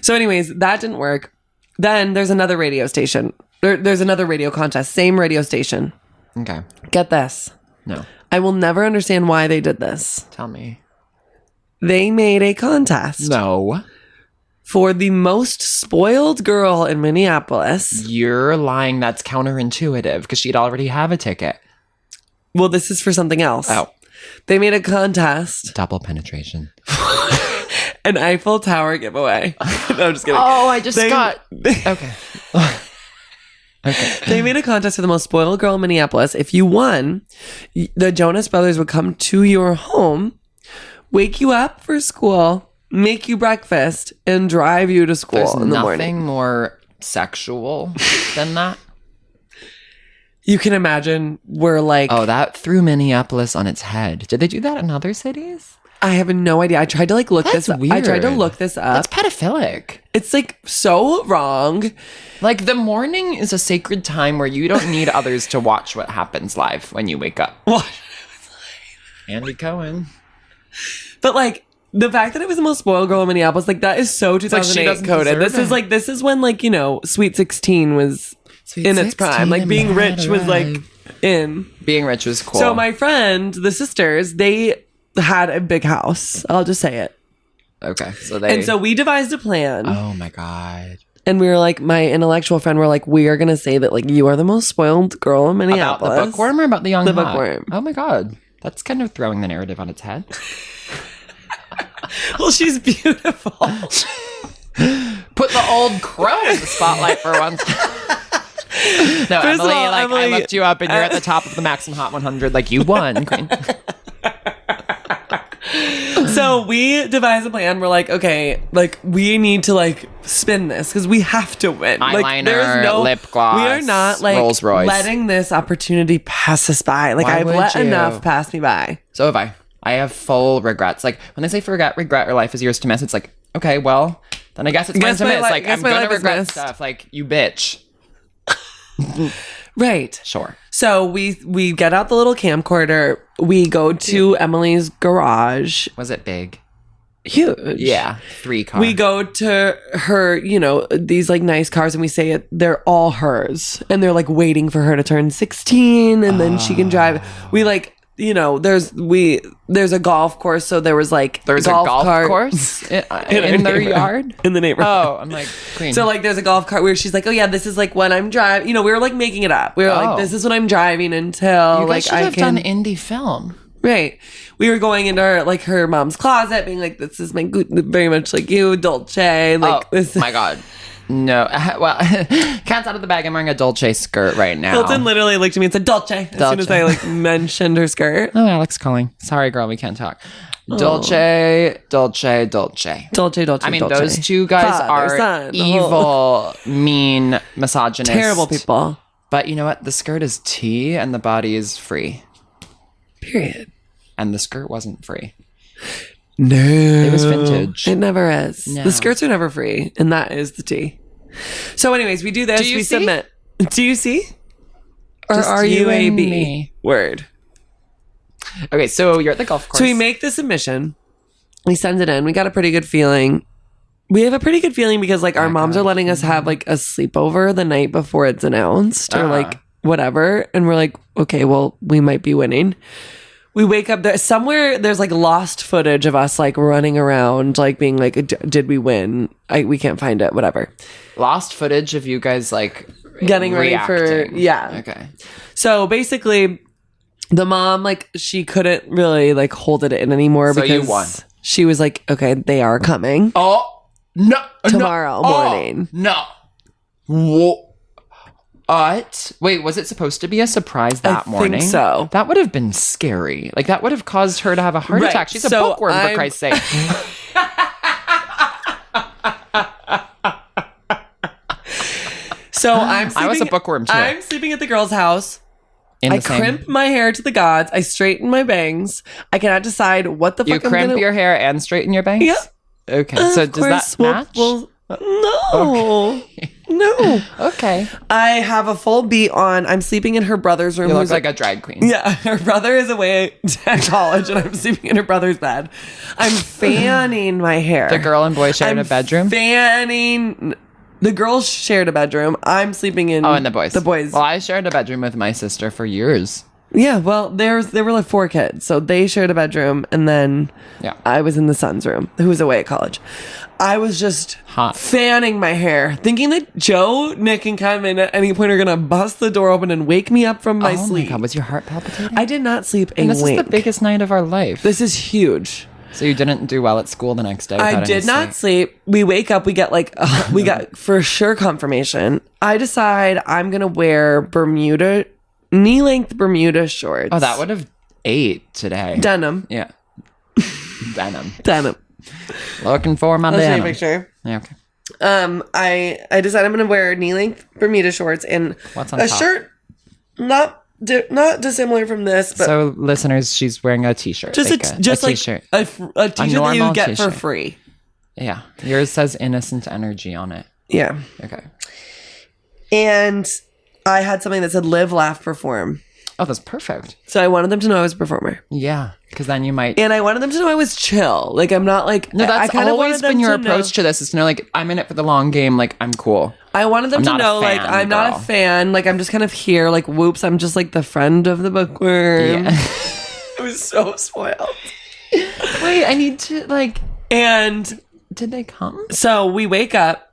So anyways, that didn't work. Then there's another radio station. There's another radio contest. Same radio station. Okay. Get this. No. I will never understand why they did this. Tell me. They made a contest No. for the most spoiled girl in Minneapolis. You're lying. That's counterintuitive because she'd already have a ticket. Well, this is for something else. Oh. They made a contest, Double penetration. an Eiffel Tower giveaway. No, I'm just kidding. Oh, I just They- got... Okay. Okay. They made a contest for the most spoiled girl in Minneapolis. If you won, the Jonas Brothers would come to your home, wake you up for school, make you breakfast, and drive you to school There's in the nothing morning. more sexual than that. You can imagine we're like, Oh, that threw Minneapolis on its head. Did they do that in other cities? I have no idea. I tried to like look That's this up. I tried to weird. look this That's up. pedophilic. It's like so wrong. Like the morning is a sacred time where you don't need others to watch what happens live when you wake up. What? Andy Cohen. But like the fact that it was the most spoiled girl in Minneapolis, like that is so like she 2008 doesn't coded. deserve This is when like, you know, Sweet 16 was Sweet in its 16 prime. Like being and rich was like arrive. in. Being rich was cool. So my friend, the sisters, they had a big house. I'll just say it. Okay. So they. And so we devised a plan. Oh my God. And we were like, my intellectual friend were like, we are going to say that like you are the most spoiled girl in About Minneapolis. the bookworm or about the young The hot? bookworm. Oh my God. That's kind of throwing the narrative on its head. Well, she's beautiful. Put the old crow in the spotlight for once. No, First of Emily, all, like Emily, I looked you up and you're at the top of the Maxim Hot 100. Like you won, Queen. So we devised a plan. We're like, okay, like we need to like spin this because we have to win. Like, Eyeliner, lip gloss, We are not like Rolls Royce. letting this opportunity pass us by. Like Why I've would let you? enough pass me by. So have I. I have full regrets. Like when they say regret or life is yours to miss, it's like, okay, well, then I guess it's mine Guess to my miss. li- Like guess I'm my gonna life is regret missed. stuff. Like you bitch. Right. Sure. So we get out the little camcorder. We go to Emily's garage. Was it big? Huge. Yeah. 3 cars. We go to her, you know, these like nice cars and we say it, they're all hers. And they're like waiting for her to turn 16 and then she can drive. We like, you know, there's a golf course. So there was like There's a golf cart course in our their neighborhood. yard. In the neighborhood. Oh, I'm like, Queen. So like there's a golf cart where she's like, oh yeah, this is like when I'm driving. You know, we were like making it up. We were Oh. like, this is when I'm driving until you like guys should I have can. done indie film. Right. We were going into her mom's closet, being like, "This is my very much like you, Dolce." Like this. Oh my God. No. Well, cat's out of the bag. I'm wearing a Dolce skirt right now. Hilton literally looked at me and said, "Dolce," as soon as Dolce. I like mentioned her skirt. Oh, Alex calling. Sorry, girl. We can't talk. Dolce. Dolce, I mean, Dolce. those two guys Father, are son, the whole- evil, mean, misogynist. terrible people. But you know what? The skirt is tea and the body is free. Period. And the skirt wasn't free. No, It was vintage. It never is. No. The skirts are never free, and that is the tea. So, anyways, we do this. Do you we see? submit. Do you see? Or Just are you a and B? me. Word. Okay, so you're at the golf course. So we make the submission. We send it in. We got a pretty good feeling. We have a pretty good feeling because like our moms are letting us have like a sleepover the night before it's announced or like whatever. And we're like, okay, well, we might be winning. We wake up there somewhere. There's like lost footage of us like running around, like being like, did we win? We can't find it. Whatever. Lost footage of you guys like Getting ready for reacting. yeah. Okay. So basically, the mom like she couldn't really like hold it in anymore So because you won. she was like, okay, they are coming. Oh no! Tomorrow morning. No. What? Wait, was it supposed to be a surprise that think morning? so. That would have been scary. Like that would have caused her to have a heart Right, attack. She's a so bookworm, for Christ's sake. So I'm sleeping, I was a bookworm, too. I'm sleeping at the girl's house. In I the same- crimp my hair to the gods. I straighten my bangs. I cannot decide what the You fuck I'm crimp gonna. your hair and straighten your bangs? Yeah. Okay. So Of does course, that match? no. No. Okay. I have a full beat on. I'm sleeping in her brother's room. You look who's like a drag queen. Yeah, her brother is away at college and I'm sleeping in her brother's bed. I'm fanning my hair. The girl and boy sharing a bedroom? Fanning. The girls shared a bedroom. I'm sleeping in. Oh, and the boys. The boys. Well, I shared a bedroom with my sister for years. Yeah, well, there were like 4 kids, so they shared a bedroom, and then Yeah. I was in the son's room, who was away at college. I was just Hot. fanning my hair, thinking that Joe, Nick, and Kevin at any point are gonna bust the door open and wake me up from my Oh sleep. my God, was your heart palpitating? I did not sleep a and this wink. is the biggest night of our life. This is huge. So you didn't do well at school the next day? I without any did not sleep? sleep. We wake up, we get like, we got for sure confirmation. I decide I'm gonna wear knee-length Bermuda shorts. Oh, that would have ate today. Denim. Yeah. Denim. Denim. Looking for my I'll show you a denim. picture. Yeah, okay. I decided I'm gonna wear knee-length Bermuda shorts and What's on a top? shirt, not not dissimilar from this, but So, listeners, she's wearing a t-shirt. just like a t-shirt, a t-shirt that you normal get for t-shirt. free. Yeah. Yours says innocent energy on it. Yeah. Okay. And I had something that said live, laugh, perform. Oh, that's perfect. So I wanted them to know I was a performer. Yeah. Because then you might... And I wanted them to know I was chill. Like, I'm not like... No, that's I kind of always been your approach to this. Is to know, like, I'm in it for the long game. Like, I'm cool. I wanted them I'm to not a know, like, fan, I'm not girl. a fan. Like, I'm just kind of here. Like, whoops, I'm just like the friend of the bookworm. Yeah. I was so spoiled. Wait, I need to, like... And Did they come? so we wake up.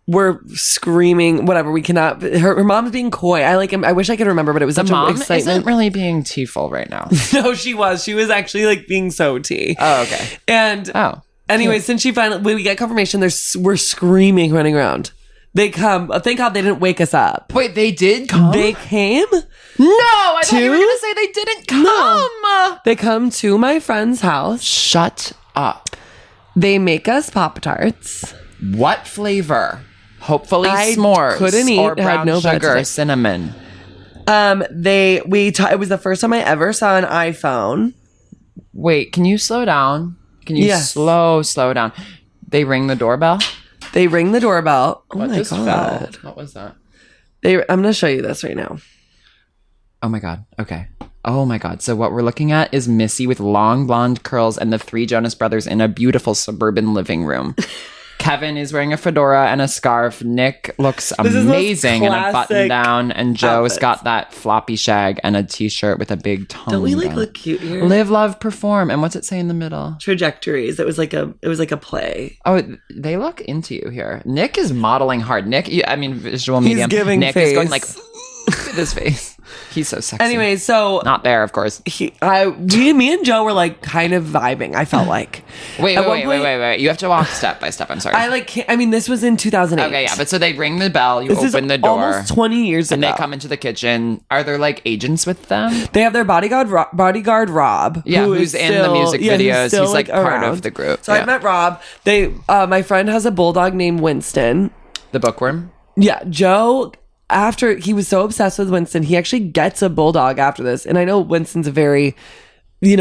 We're screaming, whatever. We cannot. Her mom's being coy. I wish I could remember, but it was The such mom an excitement. isn't really being tearful right now. No, she was. She was actually like being so tea. Oh, okay. And Oh. anyway, since she finally, when we get confirmation, we're screaming, running around. They come. Thank God they didn't wake us up. Wait, they did come? They came. No, I thought you were Two? going to say they didn't come. No. They come to my friend's house. Shut up. They make us Pop-Tarts. What flavor? Hopefully I s'mores. couldn't eat, or had brown no sugar, vegetables. cinnamon. It was the first time I ever saw an iPhone. Wait, can you slow down? Can you Yes. slow down? They ring the doorbell? They ring the doorbell. Oh What my just God. fell? What was that? I'm going to show you this right now. Oh my God. Okay. Oh my God. So what we're looking at is Missy with long blonde curls and the three Jonas brothers in a beautiful suburban living room. Kevin is wearing a fedora and a scarf. Nick looks is those amazing in a button classic down. And Joe's outfits. got that floppy shag and a t-shirt with a big tongue. Don't we like down. look cute here? Live, love, perform. And what's it say in the middle? Trajectories. It was like a play. Oh, they look into you here. Nick is modeling hard. Nick, visual medium. giving Nick is going like face. with his face. He's so sexy. Anyway, so Not there, of course. me and Joe were like kind of vibing. I felt like. Wait. At one point, You have to walk step by step. I'm sorry. This was in 2008. Okay, yeah, but so they ring the bell, you This is open the door, almost 20 years and ago. they come into the kitchen. Are there like agents with them? They have their bodyguard Rob. Yeah, who who's is in the music videos. still, He's like part around. of the group. So Yeah. I met Rob. My friend has a bulldog named Winston. The bookworm. Yeah, Joe, after he was so obsessed with Winston, he actually gets a bulldog after this. And I know Winston's a very,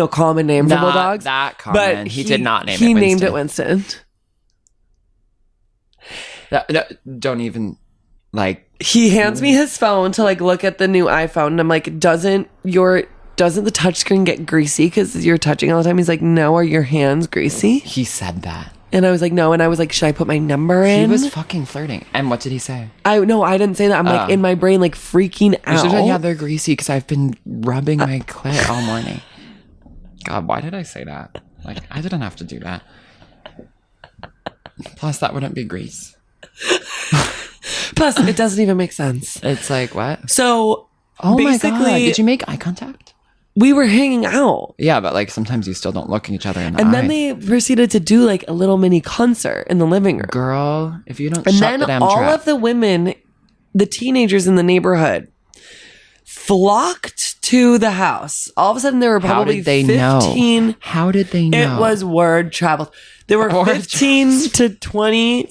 common name for Not bulldogs. that common. But He did not name it He Winston. named it Winston. No, don't even like. He hands me his phone to look at the new iPhone, and I'm like, doesn't the touchscreen get greasy because you're touching all the time? He's like, no. Are your hands greasy? He said that. And I was like, no. And I was like, should I put my number He in? was fucking flirting. And what did he say? I didn't say that. I'm like in my brain, freaking He out. said, yeah, they're greasy because I've been rubbing my clit all morning. God, why did I say that? I didn't have to do that. Plus, that wouldn't be grease. Plus, it doesn't even make sense. It's like, what? So, Oh my God. basically, Did you make eye contact? we were hanging out. Yeah, but sometimes you still don't look at each other in the And eye. then they proceeded to do a little mini concert in the living room. Girl, if you don't And shut then the damn all trap. of the women, the teenagers in the neighborhood, flocked to the house. All of a sudden, there were How probably did they 15. know? How did they know? It was word traveled. There were Word 15 to 20,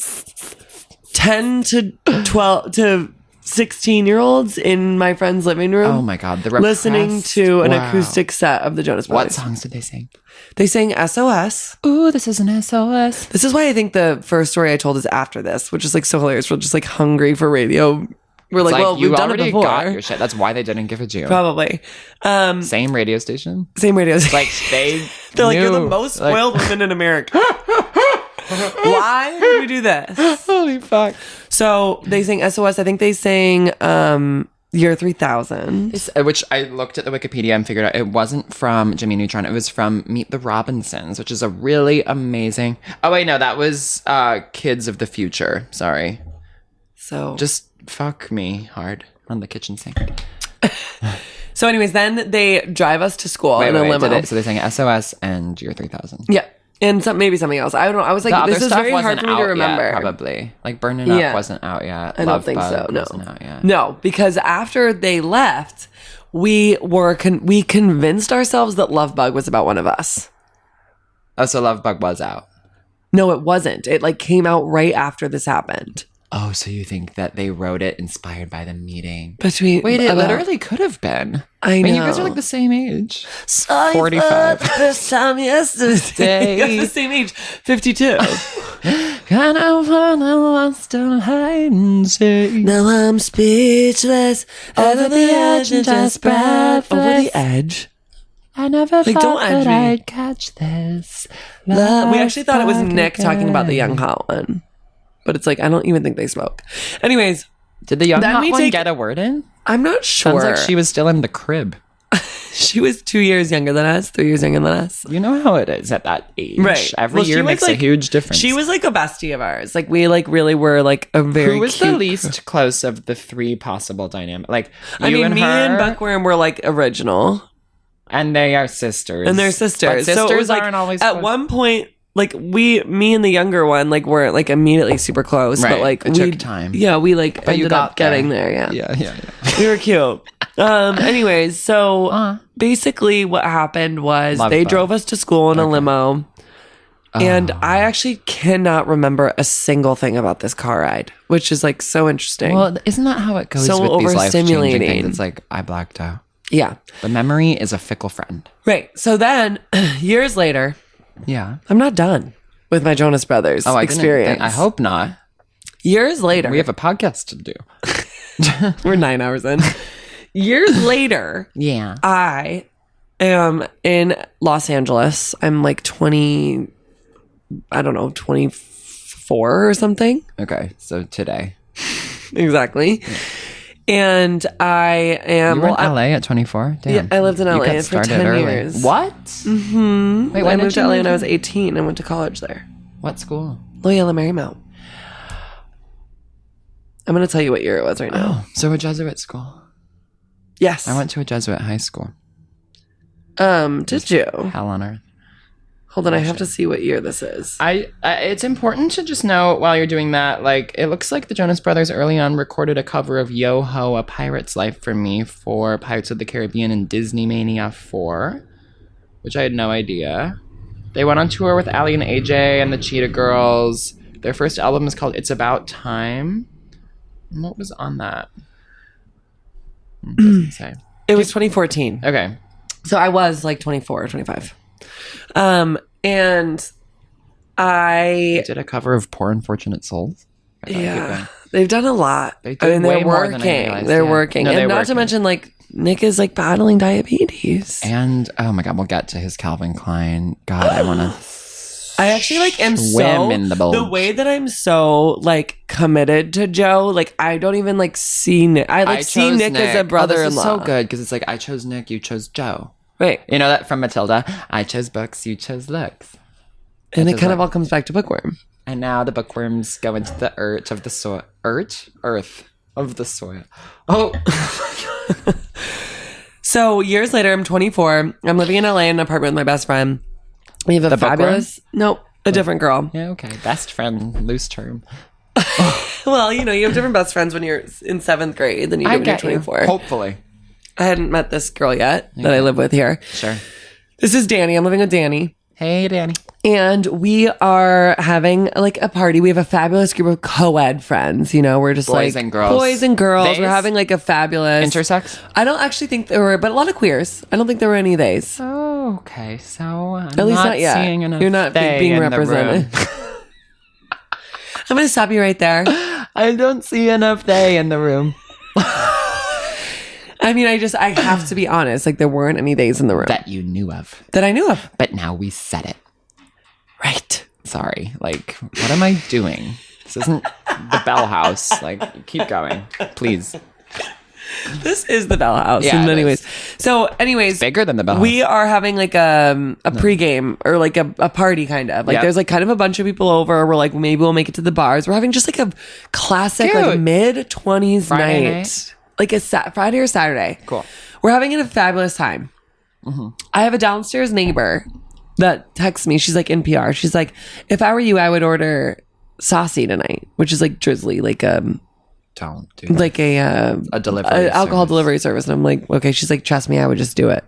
10 to 12 to 16-year-olds in my friend's living room. Oh my God. The listening repressed- to an Wow. acoustic set of the Jonas What Brothers. songs did they sing? They sang SOS. Ooh, this is an SOS. This is why I think the first story I told is after this, which is so hilarious. We're just hungry for radio. We're It's well, you we've done it already before. got your shit. That's why they didn't give it to you. Probably. Same radio station. Same radios. They They're like, you're the knew. most spoiled women in America. Why did we do this? Holy fuck. So they sang SOS. I think they sang Year 3000. Which I looked at the Wikipedia and figured out it wasn't from Jimmy Neutron. It was from Meet the Robinsons, which is a really amazing. Oh wait, no, that was Kids of the Future. Sorry. So Just fuck me hard on the kitchen sink. So anyways, then they drive us to school in a limo. So they sang SOS and Year 3000. Yeah. And maybe something else. I don't know. I was The like, other this is stuff very hard wasn't for me to out remember. yet, probably. Burning Up Yeah. wasn't out yet. I don't Love think Bug so. No. wasn't out yet. No, because after they left, we convinced ourselves that Love Bug was about one of us. Oh, so Love Bug was out. No, it wasn't. It came out right after this happened. Oh, so you think that they wrote it inspired by the meeting? between. Wait, it about- literally could have been. I mean, you guys are know. like the same age. Saw you 45. for the first time yesterday. You guys are the same age, 52. Kind of lost to hide and seek. Now I'm speechless, over the edge and just breathless. Over the edge. I never Like, thought don't edge that me. I'd catch this. We actually thought it was love Nick back talking about the again. young hot one, but it's like I don't even think they spoke. Anyways, Did the young Then hot we one take- get a word in? I'm not sure. Sounds like she was still in the crib. She was 2 years younger than us, 3 years younger than us. You know how it is at that age. Right. Every Well, she year was, makes like- a huge difference. She was like a bestie of ours. Like we like really were like a very Who was cute. the least close of the three possible dynamic? Like you I mean, and me her, and Buckworm were like original, and they are sisters. and they're sisters. But sisters so it was like aren't always at close. one point, like me and the younger one, like weren't like immediately super close, but Right. like It we took time. Yeah, we like But you ended got up getting there. Yeah. We were cute. Anyways, so basically what happened was Love they that. drove us to school in a limo. And I actually cannot remember a single thing about this car ride, which is like so interesting. Well, isn't that how it goes So with these life-changing overstimulating. things? It's like I blacked out. yeah. The memory is a fickle friend. Right. So then years later, Yeah. I'm not done with my Jonas Brothers Oh, experience. I hope not. Years later, We have a podcast to do. we're 9 hours in. Years later, Yeah. I am in Los Angeles. I'm like 24 or something. Okay. So today. Exactly. And I am. You were in I'm- LA at 24? Damn. Yeah, I lived in You LA got for started 10 early. years. What? Mm-hmm. Wait, I when did moved to you LA move when I was in? 18 and went to college there. What school? Loyola Marymount. I'm going to tell you what year it was right now. Oh, so a Jesuit school. Yes. I went to a Jesuit high school. Did you? Hell on earth. Hold on, I have to see what year this is. I it's important to just know while you're doing that, like, it looks like the Jonas Brothers early on recorded a cover of Yo Ho, A Pirate's Life for Me for Pirates of the Caribbean and Disney Mania 4, which I had no idea. They went on tour with Ali and AJ and the Cheetah Girls. Their first album is called It's About Time. And what was on that? It doesn't say. It was 2014. Okay. So I was like 24 or 25. And I, Did a cover of Poor Unfortunate Souls. I thought you yeah, could- they've done a lot. They do way they're more than I working. realized, They're yeah. working. No, And they're not to working. mention, like, Nick is like battling diabetes. And oh my god, we'll get to his Calvin Klein. God, I want to. I actually like am Swim in the bulge. way that I'm so like committed to Joe. Like I don't even like see Nick. I like see chose Nick as a brother-in-law. Oh, this is so good because it's like I chose Nick, you chose Joe. Right, You know that from Matilda. I chose books, you chose looks. and it is kind of like- all comes back to Bookworm. And now the bookworms go into the earth of the soil. Earth of the soil. Oh, So years later, I'm 24. I'm living in LA in an apartment with my best friend. We have a The bookworm? fabulous, nope, a different girl. yeah, okay. Best friend, loose term. Well, you know, you have different best friends when you're in 7th grade than you do when you're 24. Hopefully, I hadn't met this girl yet that I live with here. sure. This is Danny. I'm living with Danny. Hey, Danny. And we are having like a party. We have a fabulous group of co-ed friends. You know, we're just Boys like and girls. boys and girls. Theys? We're having like a fabulous Intersex. I don't actually think there were, but a lot of queers. I don't think there were any theys. Oh, okay. So I'm At least not yet. seeing enough You're not they being in the represented. room. I'm going to stop you right there. I don't see enough they in the room. I mean, I have to be honest. Like there weren't any theys in the room That you knew of. that I knew of. But now we said it. Right. Sorry. Like, what am I doing? This isn't the Bell House. Like, keep going. Please. This is the Bell House Yeah, in it many is. ways. So, anyways, Bigger than the Bell House. we are having like a pregame or like a party kind of. Like Yeah. there's like kind of a bunch of people over. We're like, maybe we'll make it to the bars. We're having just like a classic like Cute. mid-20s Friday night. night? Like a Friday or Saturday. Cool. We're having a fabulous time. I have a downstairs neighbor that texts me. She's like NPR. She's like, if I were you, I would order saucy tonight, which is like drizzly, like Don't do that. like a delivery alcohol service. delivery service. And I'm like, okay. She's like, trust me, I would just do it.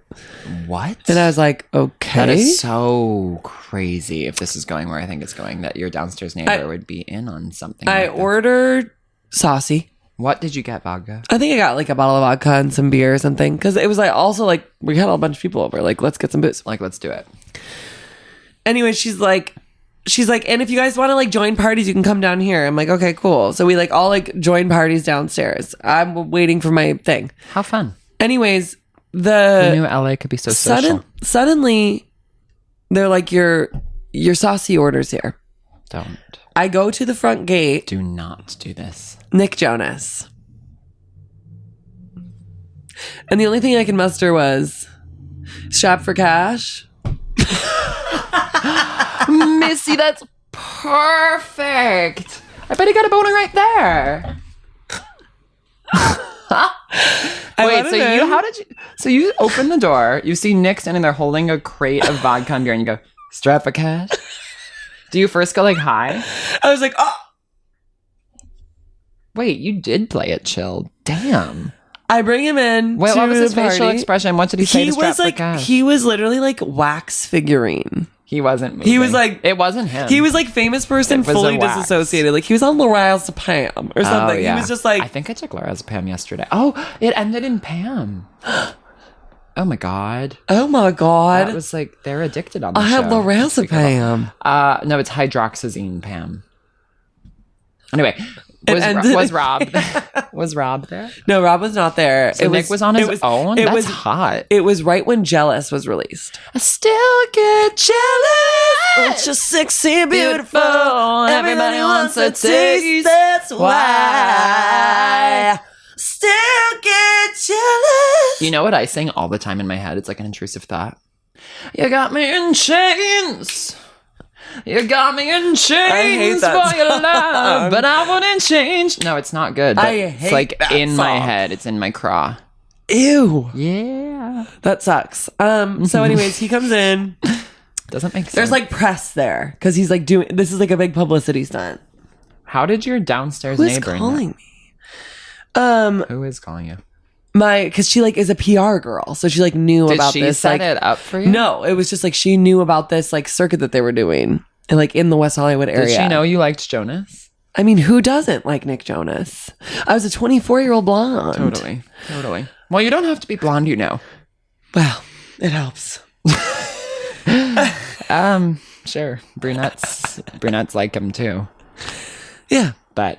What? And I was like, okay. That is so crazy if this is going where I think it's going, that your downstairs neighbor would be in on something. I like that. ordered saucy. What did you get, vodka? I think I got like a bottle of vodka and some beer or something. Because it was like also like we had a bunch of people over. Like, let's get some booze. Like, let's do it. Anyway, she's like, and if you guys want to like join parties, you can come down here. I'm like, okay, cool. So we like all like join parties downstairs. I'm waiting for my thing. How fun. Anyways, I knew LA could be so social. Suddenly, they're like, your saucy orders here. Don't. I go to the front gate. Do not do this. Nick Jonas. And the only thing I can muster was strap for cash. Missy, that's perfect. I bet he got a boner right there. Wait, so you open the door, you see Nick standing there holding a crate of vodka and beer, and you go, strap for cash? Do you first go like, hi? I was like, oh. Wait, you did play it chill. Damn. I bring him in. Wait, what was his the facial party. expression? What did he say to strap for cash? He was literally like wax figurine. He wasn't moving. He was like, it wasn't him. He was like famous person It was fully a wax. disassociated. Like he was on L'Oreal's to Pam or something. Oh, yeah. He was just like, I think I took Laura's Pam yesterday. Oh, it ended in Pam. Oh my god. oh my God. That was like, they're addicted on the I show. had L'Oreal's to Pam. No, it's hydroxyzine Pam. Anyway, ended- was Rob was Rob there? No, Rob was not there. So Nick was on his own? That's hot. It was right when Jealous was released. I still get jealous. It's just sexy, beautiful. Everybody wants a taste. That's why. Still get jealous. You know what I sing all the time in my head? It's like an intrusive thought. You got me in chains. You got me in chains that for your song. love, but I wouldn't change. No, it's not good. But I hate it's like that in my song. head. It's in my craw. Ew. Yeah. That sucks. So anyways, he comes in. Doesn't make sense. There's like press there because he's like doing, this is like a big publicity stunt. How did your downstairs Who's neighbor calling know? me? Who is calling you? Because she like is a PR girl. So she like knew Did about she this. set like, it up for you? No, it was just like she knew about this like circuit that they were doing. And like in the West Hollywood area. Did she know you liked Jonas? I mean, who doesn't like Nick Jonas? I was a 24-year-old blonde. Totally. Well, you don't have to be blonde, you know. Well, it helps. Sure. Brunettes like him too. Yeah. But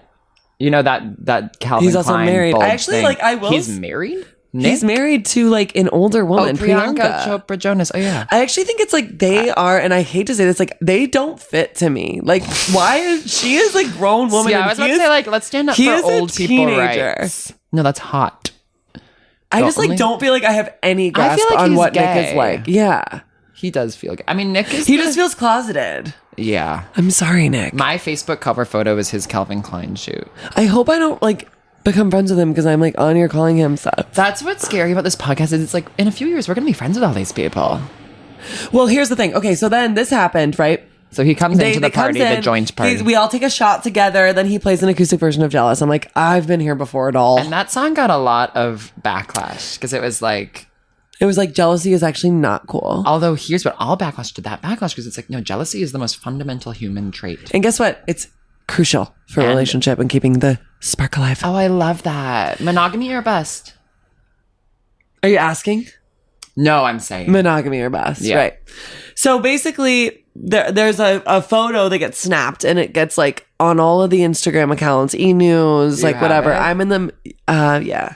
you know that Calvin He's also Klein married. bulge I actually thing. like. I will. He's married. He's married to like an older woman, Priyanka Priyanka. Chopra Jonas. Oh yeah. I actually think it's like they are, and I hate to say this, like they don't fit to me. Like, why is she is like grown woman? Yeah, and I was he about to is- say like let's stand up he for is a old people teenager. rights. No, that's hot. I just like only- don't feel like I have any grasp like on he's what Nick gay. is like. Yeah, He does feel good. I mean, Nick is. he just feels closeted. Yeah. I'm sorry, Nick. My Facebook cover photo is his Calvin Klein shoot. I hope I don't like become friends with him because I'm like on here calling him stuff. That's what's scary about this podcast is it's like in a few years we're gonna be friends with all these people. Well, here's the thing. Okay, so then this happened, right? So he comes into the comes party, the joint party. We all take a shot together. Then he plays an acoustic version of Jealous. I'm like, I've been here before at all. And that song got a lot of backlash because it was like, It was like jealousy is actually not cool. although here's what all backlash to that backlash because it's like, no, jealousy is the most fundamental human trait. And guess what? It's crucial for a And- relationship and keeping the spark alive. Oh, I love that. Monogamy or bust? Are you asking? No, I'm saying. Monogamy or best, Yeah. right? So basically, there's a photo that gets snapped and it gets like on all of the Instagram accounts, e-news, You like have whatever. it? I'm in them. Yeah.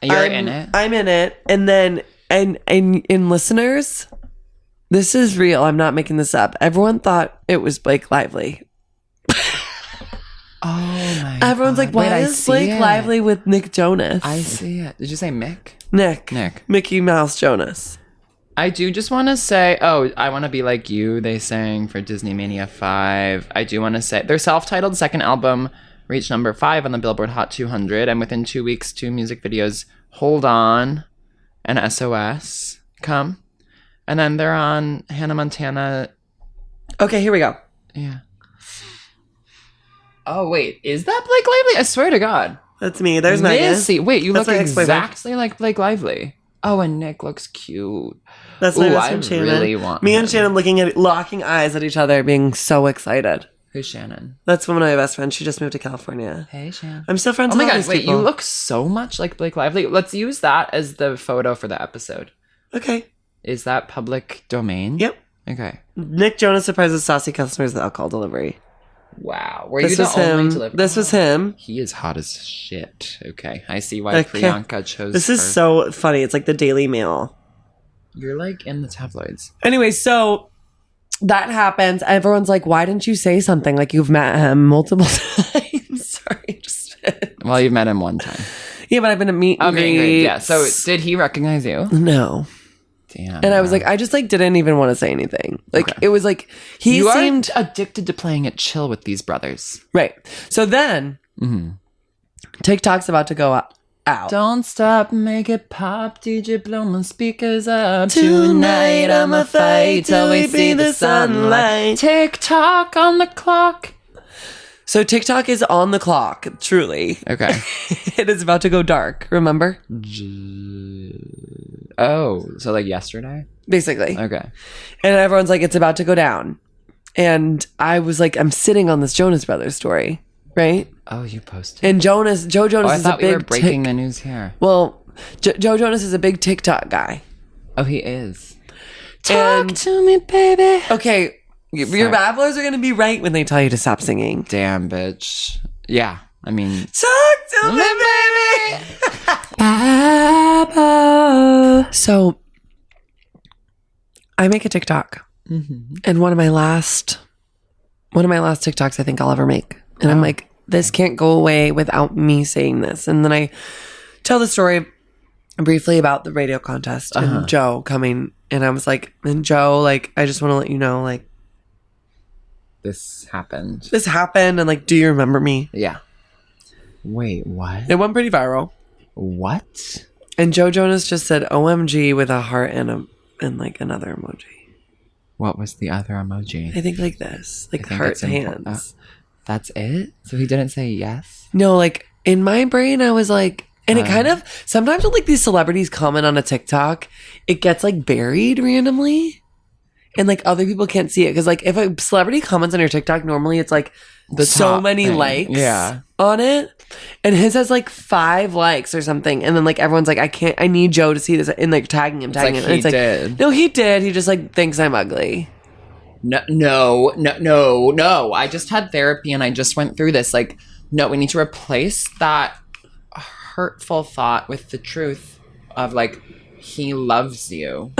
And you're I'm in it? I'm in it. And then, and in listeners, this is real. I'm not making this up. Everyone thought it was Blake Lively. Oh my Everyone's like, God. Wait, why I is see Blake it. Lively with Nick Jonas? I see it. Did you say Mick? Nick. Nick. Mickey Mouse Jonas. I do just want to say, I Want to Be Like You, they sang for Disney Mania 5. I do want to say, their self-titled second album reached number 5 on the Billboard Hot 200, and within 2 weeks, 2 music videos, Hold On and SOS, come. And then they're on Hannah Montana. Okay, here we go. Yeah. Oh, wait, is that Blake Lively? I swear to God. That's me. There's Megan. Missy. Wait, you That's look my ex-boyfriend. exactly like Blake Lively. Oh, and Nick looks cute. That's my Ooh, best I friend Shannon. really want me him. and Shannon locking eyes at each other, being so excited. Who's Shannon? That's one of my best friends. She just moved to California. Hey, Shannon. I'm still friends Oh with my all god, these wait, people. you look so much like Blake Lively. Let's use that as the photo for the episode. Okay. Is that public domain? Yep. Okay. Nick Jonas surprises saucy customers with alcohol delivery. Wow. Were This you was the only him. delivery? This was him. He is hot as shit. Okay. I see why Okay. Priyanka chose This is her. so funny. It's like the Daily Mail. You're like in the tabloids. Anyway, so that happens. Everyone's like, why didn't you say something? Like, you've met him multiple times. Sorry, just Well, you've met him one time. yeah, but I've been at meet and Okay, great. greets. Yeah. So did he recognize you? No. Damn. And I was like, I just like didn't even want to say anything. Like Okay. it was like he you seemed are addicted to playing it chill with these brothers. right. So then TikTok's about to go out. Don't stop, make it pop, DJ blow my speakers up. Tonight I'ma fight till we see the sunlight. TikTok on the clock. So TikTok is on the clock, truly. Okay. It is about to go dark, remember? Oh, so like yesterday? Basically. Okay. And everyone's like, it's about to go down. And I was like, I'm sitting on this Jonas Brothers story, right? Oh, you posted. And Joe Jonas Oh, I is a thought we were big breaking the news here. well, Joe Jonas is a big TikTok guy. Oh, he is. And- Talk to me, baby. Okay, your babblers are gonna be right when they tell you to stop singing. Damn, bitch. Yeah. I mean, Talk to me, baby. So, I make a TikTok, and one of my last TikToks I think I'll ever make, and I'm like, this can't go away without me saying this. And then I tell the story briefly about the radio contest and Joe coming, and I was like, and Joe, like, I just want to let you know, like, this happened. this happened, and like, do you remember me? Yeah. Wait, what? It went pretty viral. What? And Joe Jonas just said OMG with a heart and like another emoji. What was the other emoji? I think like this, like I think heart it's important. hands. That's it? So he didn't say yes? No, like in my brain, I was like, and it kind of, sometimes when like these celebrities comment on a TikTok, it gets like buried randomly. And like other people can't see it. Cause like if a celebrity comments on your TikTok, normally it's like The so top many thing. likes Yeah. on it. And his has like 5 likes or something. And then like everyone's like, I need Joe to see this, and like tagging him. like And he did. No, he did. He just like thinks I'm ugly. No. I just had therapy and I just went through this. Like, no, we need to replace that hurtful thought with the truth of like, he loves you.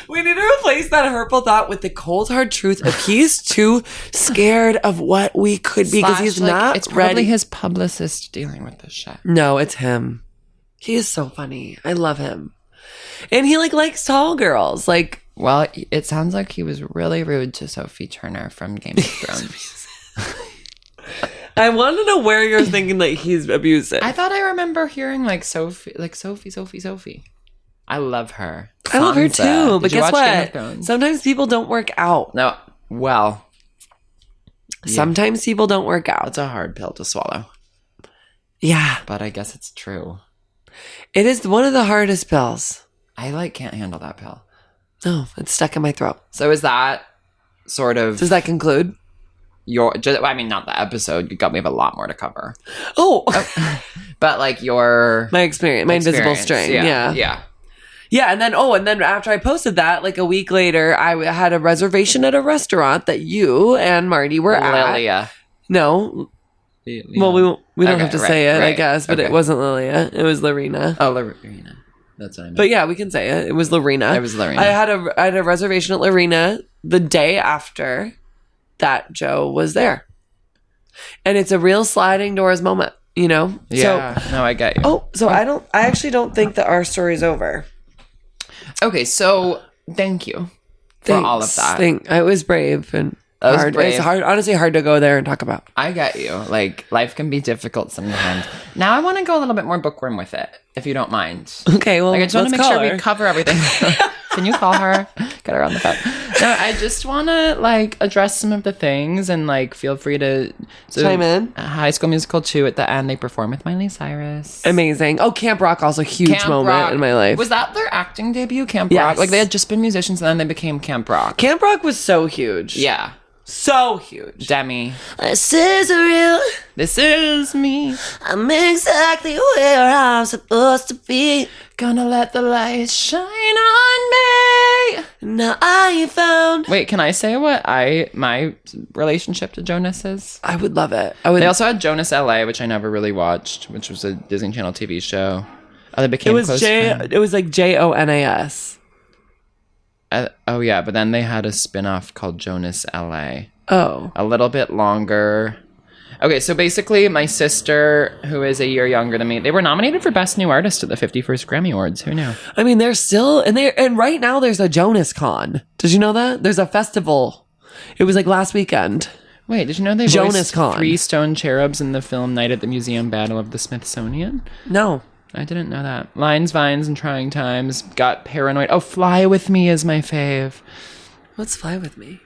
We need to replace that hurtful thought with the cold hard truth of he's too scared of what we could be because Slash, he's like, not it's probably ready. his publicist dealing with this shit. No, it's him. He is so funny. I love him. And he like likes tall girls. Like, Well, it sounds like he was really rude to Sophie Turner from Game of Thrones. I want to know where you're thinking that he's abusive. I thought I remember hearing like Sophie. I love her. I love her Sansa. too. Did But you guess watch Game of what? Thrones? Sometimes people don't work out. No. Well, yeah. Sometimes people don't work out. It's a hard pill to swallow, Yeah. but I guess it's true. It is one of the hardest pills. I like can't handle that pill. Oh, it's stuck in my throat. So is that sort of Does that conclude? your? I mean, not the episode. You got. We have a lot more to cover, Oh, but like your my experience, my invisible experience. string. Yeah. Yeah. And then after I posted that, like a week later, I had a reservation at a restaurant that you and Marty were at. Lilia. No. Well, we don't Okay, have to right, say it, I right. guess, but Okay. it wasn't Lilia. It was Lorena. Oh, Lorena. That's what I meant. But yeah, we can say it. It was Lorena. It was Lorena. I had a reservation at Lorena the day after that Joe was there. And it's a real sliding doors moment, you know? Yeah. No, I get you. So I actually don't think that our story's over. Okay, so thank you for all of that. I was brave and That was hard. brave. It's hard, honestly hard to go there and talk about. I get you. Like, life can be difficult sometimes. Now I want to go a little bit more bookworm with it, if you don't mind. Okay, well, Like, I just want to let's make call sure her. we cover everything. Can you call her? Get her on the phone. No, I just want to like address some of the things and like feel free to Chime in. High School Musical 2 at the end, they perform with Miley Cyrus. Amazing. Oh, Camp Rock, also a huge Camp moment Rock. in my life. Was that their acting debut, Camp Yes. Rock? Like they had just been musicians and then they became Camp Rock. Camp Rock was so huge. Yeah. So huge. Demi. This is real. This is me. I'm exactly where I'm supposed to be. Gonna let the light shine on me. Now I found. Wait, can I say what my relationship to Jonas is? I would love it. I would. They also had Jonas LA, which I never really watched, which was a Disney Channel TV show. They became it was close friends. It was like Jonas. Oh yeah, but then they had a spin-off called Jonas LA. Oh. A little bit longer. Okay, so basically my sister, who is a year younger than me, they were nominated for Best New Artist at the 51st Grammy Awards. Who knew? I mean, they're still and right now there's a Jonas Con. Did you know that? There's a festival. It was like last weekend. Wait, did you know they Jonas voiced Con. 3 stone cherubs in the film Night at the Museum Battle of the Smithsonian? No. I didn't know that. Lines, Vines, and Trying Times. Got Paranoid. Oh, Fly With Me is my fave. What's Fly With Me?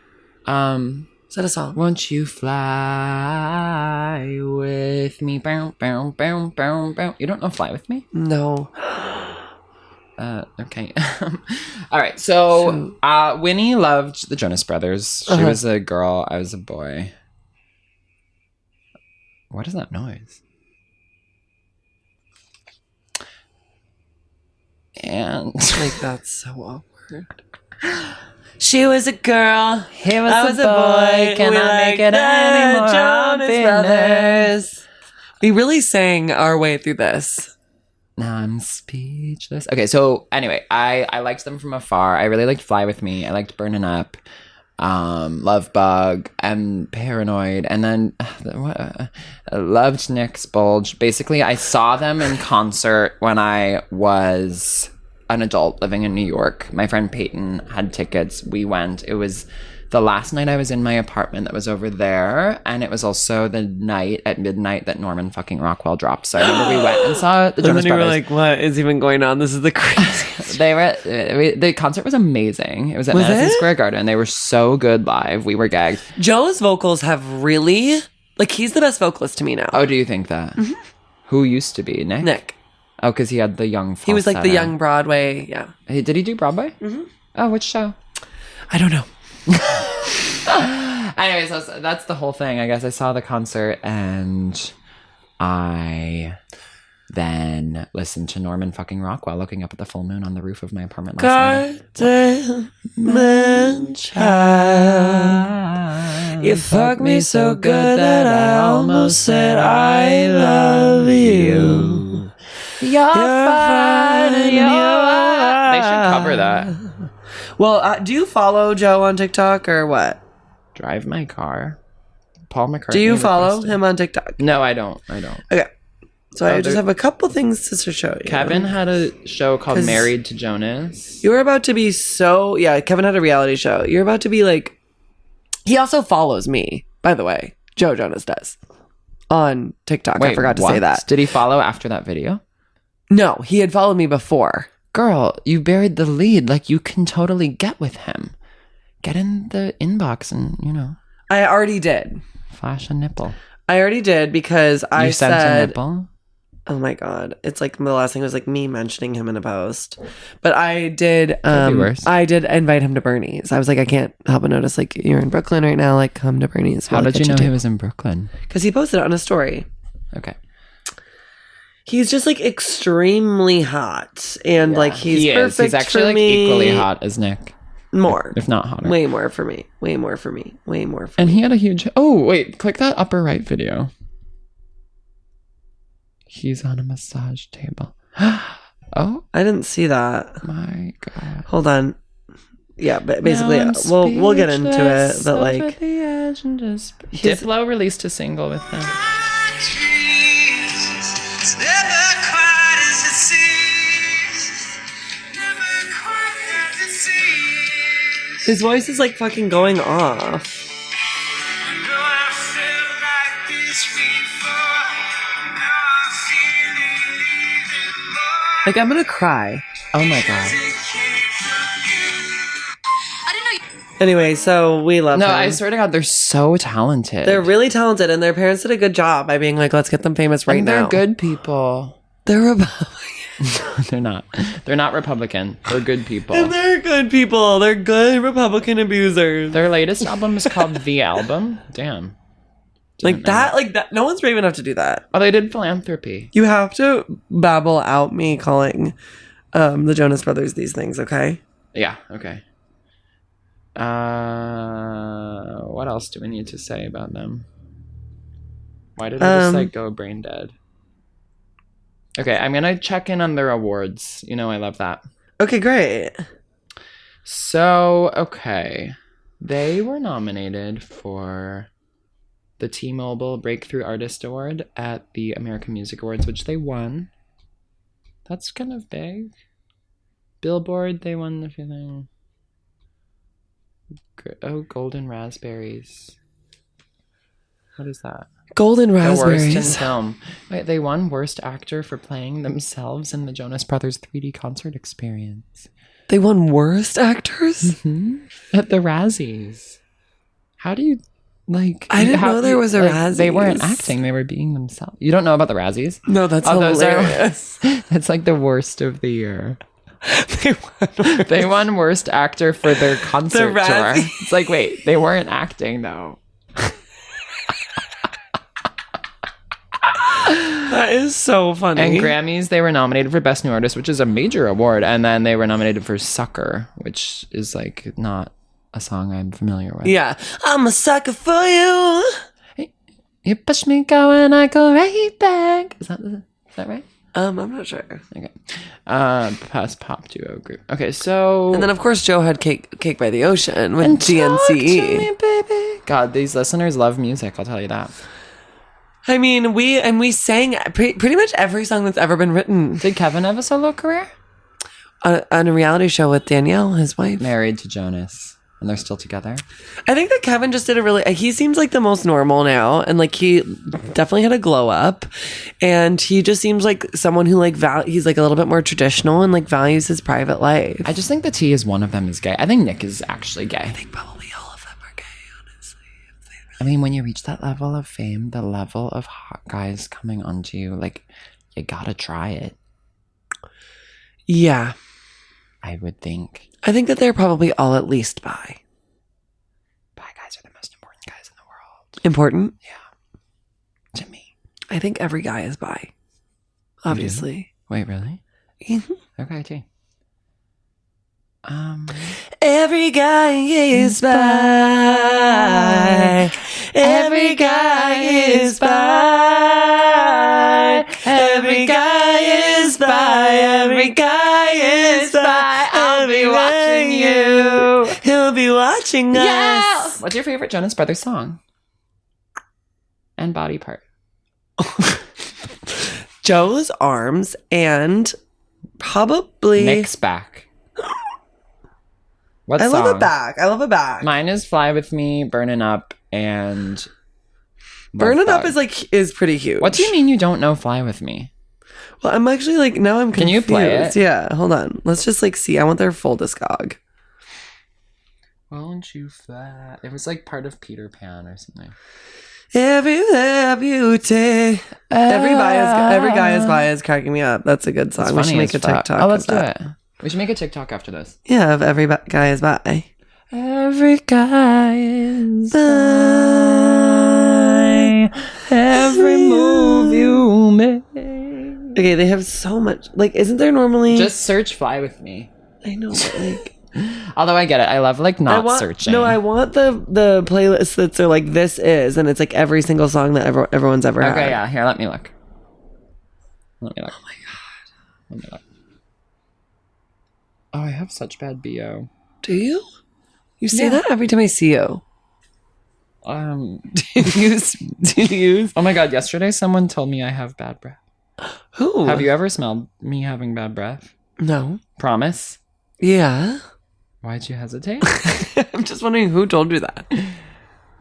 Is that a song? Won't you fly with me? Bow, bow, bow, bow, bow. You don't know Fly With Me? No. Okay. All right. So, Winnie loved the Jonas Brothers. She was a girl. I was a boy. What is that noise? And Like, that's so awkward. She was a girl. he was, I was a boy. Can We I make like it any more the Jonas happiness? Brothers. We really sang our way through this. Now I'm speechless. Okay, so anyway, I liked them from afar. I really liked Fly With Me. I liked Burnin' Up, Love Bug, and Paranoid. And then I loved Nick's Bulge. Basically, I saw them in concert when I was an adult living in New York. My friend Peyton had tickets. We went. It was the last night I was in my apartment that was over there, and it was also the night at midnight that Norman fucking Rockwell dropped. So I remember we went and saw the Jonas And then you were Brothers. like, what is even going on? This is the craziest. The concert was amazing. It was at Was Madison it? Square Garden. They were so good live. We were gagged. Joe's vocals have really, like, he's the best vocalist to me now. Oh, do you think that? Mm-hmm. Who used to be Nick? Nick. Oh, because he had the young. He was like the falsetto. young Broadway. Yeah. Did he do Broadway? Mm-hmm. Oh, which show? I don't know. Anyways, that's the whole thing. I guess I saw the concert and I then listened to Norman fucking Rockwell looking up at the full moon on the roof of my apartment last night. Goddamn man child. You fucked me so good that I almost said I love you. You're fine. fine, They should cover that. Well, do you follow Joe on TikTok or what? Drive my car. Paul McCartney. Do you follow requested. him on TikTok? No, I don't. Okay. So I just have a couple things to show you. Kevin had a show called 'Cause Married to Jonas. You were about to be so... Yeah, Kevin had a reality show. You're about to be like... He also follows me, by the way. Joe Jonas does. On TikTok. I forgot to say that. Did he follow after that video? No, he had followed me before. Girl, you buried the lead. Like, you can totally get with him. Get in the inbox and, I already did. flash a nipple. I already did because I You sent a said... nipple? Oh my God. It's like the last thing was like me mentioning him in a post. But I did Could be worse. I did invite him to Bernie's. I was like, I can't help but notice like you're in Brooklyn right now, like come to Bernie's. How did you know he was in Brooklyn? Because he posted it on a story. Okay. He's just like extremely hot. And like He is. perfect He's actually for like me. equally hot as Nick. More. If not hotter. Way more for me. Way more for me. Way more for me. And he had a huge... Oh, wait. Click that upper right video. He's on a massage table. Oh I didn't see that. my God. Hold on. Yeah, but basically Now I'm we'll get into it. speechless, But up like at the edge and just... Diplo released a single with them. his voice is like fucking going off. Like I'm gonna cry. Oh my God. Anyway, so we love No, them. I swear to God, they're so talented. They're really talented, and their parents did a good job by being like, let's get them famous right and now. they're good people. They're Republican. They're not. They're not Republican. They're good people. And they're good people. They're good Republican abusers. Their latest album is called The Album. Damn. Like that. No one's brave enough to do that. Oh, they did Philanthropy. You have to babble out me calling the Jonas Brothers these things, okay? Yeah, okay. What else do we need to say about them? Why did I just go brain dead? Okay, I'm gonna check in on their awards. You know I love that. Okay, great. So, okay. They were nominated for the T-Mobile Breakthrough Artist Award at the American Music Awards, which they won. That's kind of big. Billboard, they won the feeling. Oh, Golden Raspberries. What is that? Golden The worst in Raspberries. film. Wait, they won Worst Actor for playing themselves in the Jonas Brothers 3D concert experience. They won Worst Actors? At the Razzies. How do you, like... I didn't know there was a Razzies. They weren't acting, they were being themselves. You don't know about the Razzies? No, that's those hilarious. It's like the worst of the year. They won. They won Worst Actor for their concert tour. Razzies. It's like, wait, they weren't acting, though. That is so funny. And Grammys, they were nominated for Best New Artist, which is a major award. And then they were nominated for Sucker, which is like not a song I'm familiar with. Yeah. I'm a sucker for you. You push me going, I go right back. Is that right? I'm not sure. Okay. Past pop duo group. Okay, so... And then, of course, Joe had Cake by the Ocean with And talk to GNCE. me, baby. God, these listeners love music, I'll tell you that. I mean, we sang pretty much every song that's ever been written. Did Kevin have a solo career? On a reality show with Danielle, his wife. Married to Jonas. And they're still together? I think that Kevin just did he seems like the most normal now. And like he definitely had a glow up. And he just seems like someone who like he's like a little bit more traditional and like values his private life. I just think the T is one of them is gay. I think Nick is actually gay. I think probably all of them are gay, honestly. I mean, when you reach that level of fame, the level of hot guys coming onto you, like, you gotta try it. Yeah. I would think. I think that they're probably all at least bi. Bi guys are the most important guys in the world. Important? Yeah. To me. I think every guy is bi. Obviously. Wait, really? Mhm. Okay, T. Every guy is bi. Every guy is bi. Every guy is bi. Every guy is bi. I'll be watching you. He'll be watching us. What's your favorite Jonas Brothers song? And body part. Joe's arms and probably Nick's back. What I song? love it back. Mine is Fly With Me, Burnin' Up, and Burnin' Love Up Bug. is pretty huge. What do you mean you don't know Fly With Me? Well, I'm actually like now I'm Can confused. you play it? Yeah, hold on. Let's just like see. I want their full discog. Won't you fly? It was like part of Peter Pan or something. Every beauty. Every guy is bi is cracking me up. That's a good song. It's We should funny make a as fuck. TikTok. Oh, let's of do that. it. We should make a TikTok after this. Yeah, of every guy is bi. Every guy is Bi. every move you make. Okay, they have so much. Like, isn't there normally? Just search Fly With Me. I know, but like. Although I get it. I love like not searching. No, I want the playlist that's like this is, and it's like every single song that everyone's ever had. Okay, yeah. Here, let me look. Oh my god. Let me look. Oh, I have such bad BO. Do you? You say Yeah. that every time I see you. Do you? Oh my god, yesterday someone told me I have bad breath. Who? Have you ever smelled me having bad breath? No. Promise? Yeah. Why'd you hesitate? I'm just wondering who told you that.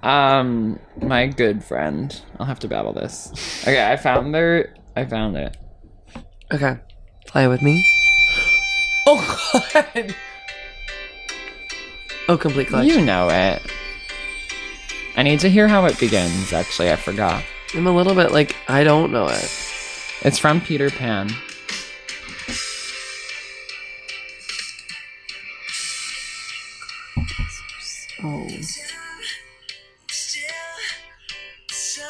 My good friend. I'll have to babble this. Okay, I found it. Okay. Fly with me. Oh, God. Oh, Complete Clutch. You know it. I need to hear how it begins, actually. I forgot. I'm a little bit like, I don't know it. It's from Peter Pan. Oh.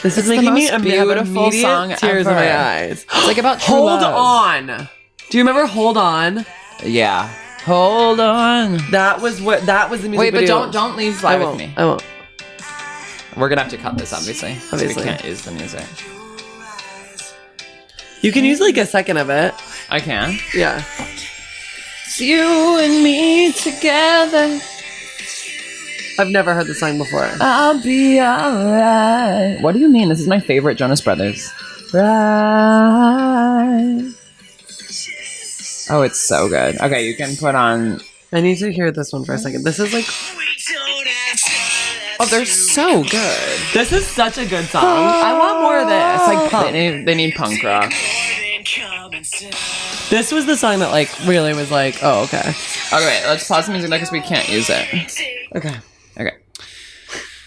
This is the making me most beautiful beautiful song tears in ever. my eyes. It's like about true Hold love. on. Do you remember Hold On? Yeah. Hold on. That was the music Wait, but video. don't leave I Fly with won't. me. I won't. We're gonna have to cut this, obviously. So we Obviously. can't use the music. You can use like a second of it. I can. Yeah. It's you and me together. I've never heard the song before. I'll be alright. What do you mean? This is my favorite Jonas Brothers. Right. Oh, it's so good. Okay, you can put on. I need to hear this one for a second. This is like, Oh, they're so good. this is such a good song. I want more of this. Like punk. They need punk rock. This was the song that like really was like, oh, okay. Okay, wait, let's pause the music now because we can't use it. Okay. Okay.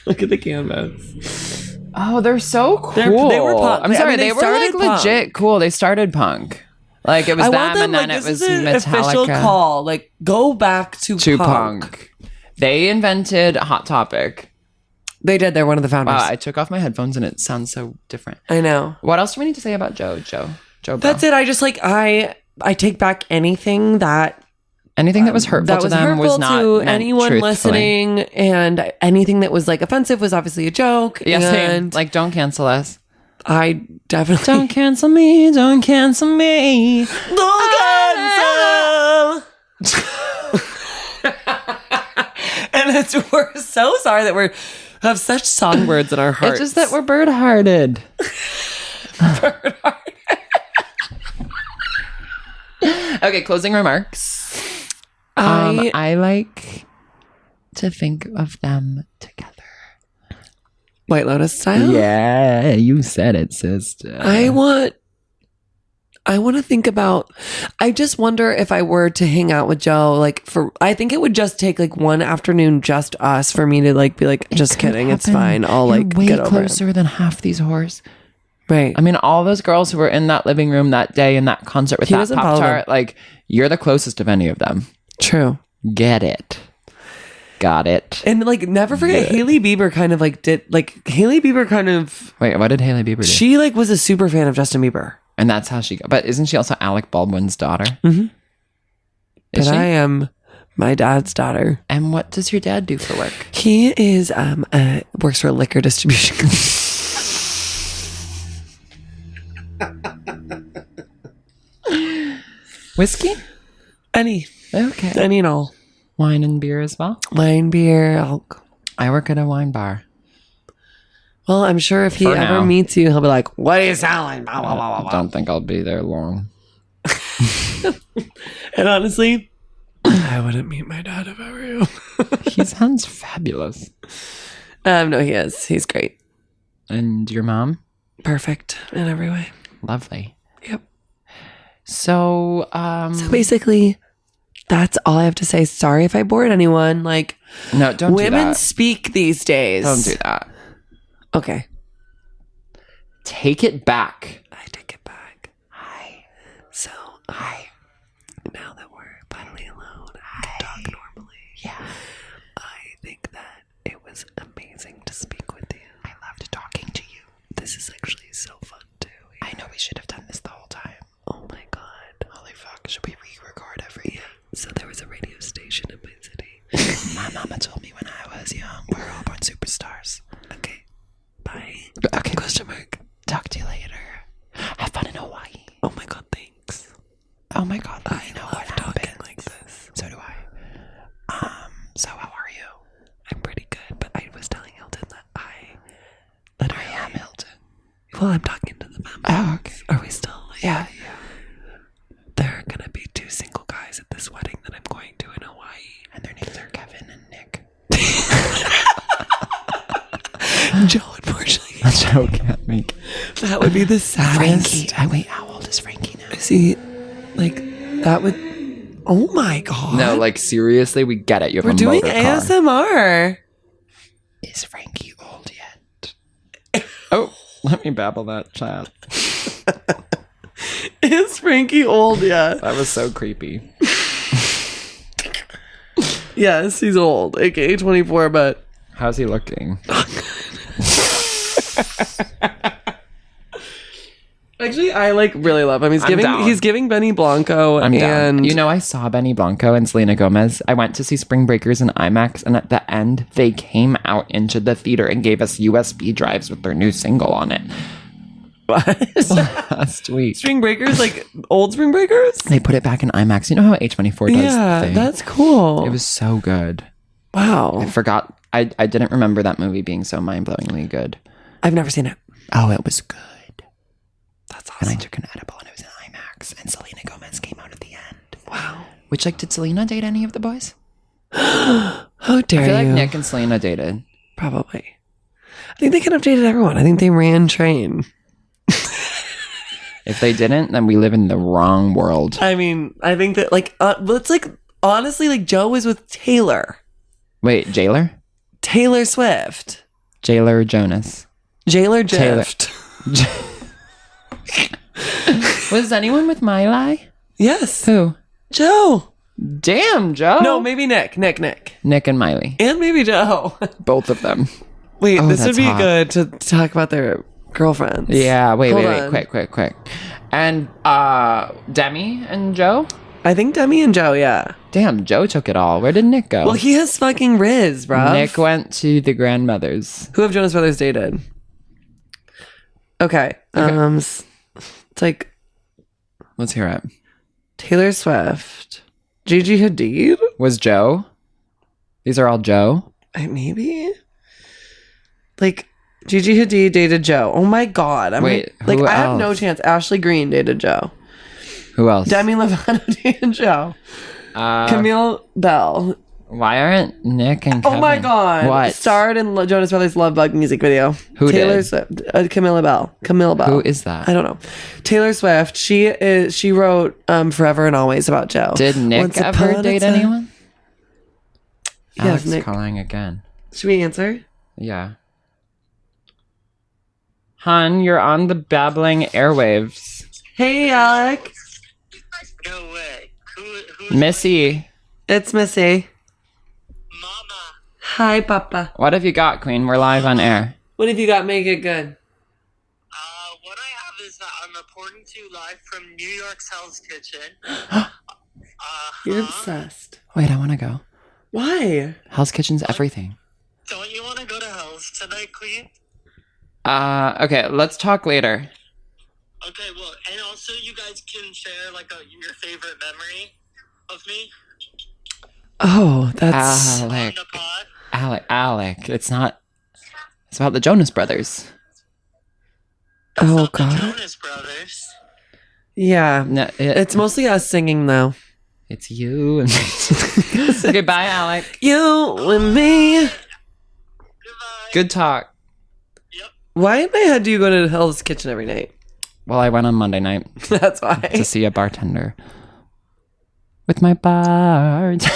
Look at the canvas. Oh, they're so cool. They were punk. I'm sorry, I mean, they they were like started punk. legit cool. They started punk. Like it was I them, want them, and then like, it this was is an official Metallica. call. Like, go back to Punk. They invented Hot Topic. They did. They're one of the founders. Wow, I took off my headphones and it sounds so different. I know. What else do we need to say about Joe? Joe. That's it. I just like I take back anything that Anything that was hurtful that to was them hurtful was not to meant anyone truthfully. listening, and anything that was like offensive was obviously a joke. Yeah, same. and Like, don't cancel us. I definitely Don't cancel me. Don't cancel me. Don't cancel. And we're so sorry that we have such songbirds in our hearts. It's just that we're bird-hearted. Okay, closing remarks. I like to think of them together. White Lotus style. Yeah, you said it, sister. I want to think about. I just wonder if I were to hang out with Joe, like I think it would just take like one afternoon, just us, for me to like be like, just kidding, it's fine. I'll You're like way get over closer than half these whores. it. Right. I mean, all those girls who were in that living room that day in that concert with He that doesn't follow Pop-Tart, like, you're the closest of any of them. True. Get it. Got it. And like, never forget, Hailey Bieber kind of like Hailey Bieber kind of. Wait, what did Hailey Bieber do? She like was a super fan of Justin Bieber. And that's how she got. But isn't she also Alec Baldwin's daughter? Mm-hmm. But Is she? I am my dad's daughter. And what does your dad do for work? He is works for a liquor distribution company. Whiskey? Any Okay. and all. Wine and beer as well? Wine, beer, alcohol. I work at a wine bar. Well, I'm sure if he For ever now. meets you, he'll be like, "What are you selling?" Blah, blah, blah, blah, I blah. don't think I'll be there long. And honestly, I wouldn't meet my dad if I were you. He sounds fabulous. No, he is. He's great. And your mom? Perfect in every way. Lovely. Yep. So, So basically, that's all I have to say. Sorry if I bored anyone. Like, no, don't do women that. speak these days. Don't do that. Okay. Take it back. I take it back. Hi. So, now that we're finally alone and can talk normally, Yeah. I think that it was amazing to speak with you. I loved talking to you. This is actually so fun too. I know we should have done this the whole time. Oh my god. Holy fuck. Should we re-record every So there was a radio station in my city. My mama told me when I was young, we're all born superstars. Okay. Bye. Okay. Question mark. Talk to you later. Have fun in Hawaii. Oh my god, thanks. Oh my god, I know love what talking happens. like this. So do I. So how are you? I'm pretty good, but I was telling Hilton that I am Hilton. Well, I'm talking to the members. Oh, okay. Are we still like, Yeah. there are gonna be 2 single guys at this wedding that I'm going to in Hawaii. And their names are Kevin and Nick. Joe, unfortunately. Joe can't make. That would be the saddest. Frankie. Wait, how old is Frankie now? See, like, that would Oh my God. No, like seriously, we get it. You have We're a doing motor car. ASMR. Is Frankie old yet? Oh, let me babble that chat. Is Frankie old yet? That was so creepy. Yes, he's old, aka 24, but How's he looking? actually I really love him. I'm down. He's giving Benny Blanco I'm and down. I saw Benny Blanco and Selena Gomez. I went to see Spring Breakers in IMAX, and at the end, they came out into the theater and gave us USB drives with their new single on it. Last week. Spring Breakers, like old Spring Breakers? They put it back in IMAX. You know how A24 does Yeah, the thing? that's cool. It was so good. Wow. I forgot. I didn't remember that movie being so mind-blowingly good. I've never seen it. Oh, it was good. That's And awesome. I took an edible and it was in IMAX. And Selena Gomez came out at the end. Wow. Which, did Selena date any of the boys? How dare I feel like you? Nick and Selena dated. Probably. I think they could have dated everyone. I think they ran train. If they didn't, then we live in the wrong world. I mean, I think that it's honestly Joe was with Taylor. Wait, Jailer? Taylor Swift. Jailer Jonas. Jailer Taylor. Jift. Was anyone with Miley? Yes. Who? Joe. Damn, Joe. No, maybe Nick. Nick and Miley. And maybe Joe. Both of them. Wait, Oh, this would that's be hot. good to talk about their girlfriends. Yeah, wait, Hold wait, on. quick. And Demi and Joe? I think Demi and Joe, yeah. Damn, Joe took it all. Where did Nick go? Well, he has fucking Riz, bro. Nick went to the grandmother's. Who have Jonas Brothers dated? Okay. It's like Let's hear it. Taylor Swift, Gigi Hadid, Was Joe? These are all Joe? maybe. Like Gigi Hadid dated Joe. Oh my God! Wait, like who I have no else? chance. Ashley Green dated Joe. Who else? Demi Lovato dated Joe. Camille Bell. Why aren't Nick and Kevin? Oh my God! What? Starred in Jonas Brothers Love Bug music video. Who Taylor did? Swift. Camille Bell. Who is that? I don't know. Taylor Swift. She wrote Forever and Always about Joe. Did Nick Once ever upon a date time- anyone? Yes, Alex Nick. calling again. Should we answer? Yeah. Hun, you're on the babbling airwaves. Hey, Alec. No way. Who's Missy, It's Missy. Mama? Hi, Papa. what have you got, Queen? We're live on air. What have you got? Make it good. What I have is that I'm reporting to you live from New York's Hell's Kitchen. You're obsessed. Wait, I want to go. Why? Hell's Kitchen's everything. Don't you want to go to Hell's tonight, Queen? Okay, let's talk later. Okay, well, and also you guys can share your favorite memory of me Oh, that's... on Alec, the pod. Alec. It's about the Jonas Brothers. Oh, Not the God. Jonas Brothers. Yeah. No, It's mostly us singing, though. it's you and me. Okay, bye, Alec. You and me. Goodbye. Good talk. Yep. Why in my head do you go to Hell's Kitchen every night? Well, I went on Monday night That's why. to see a bartender with my bartender.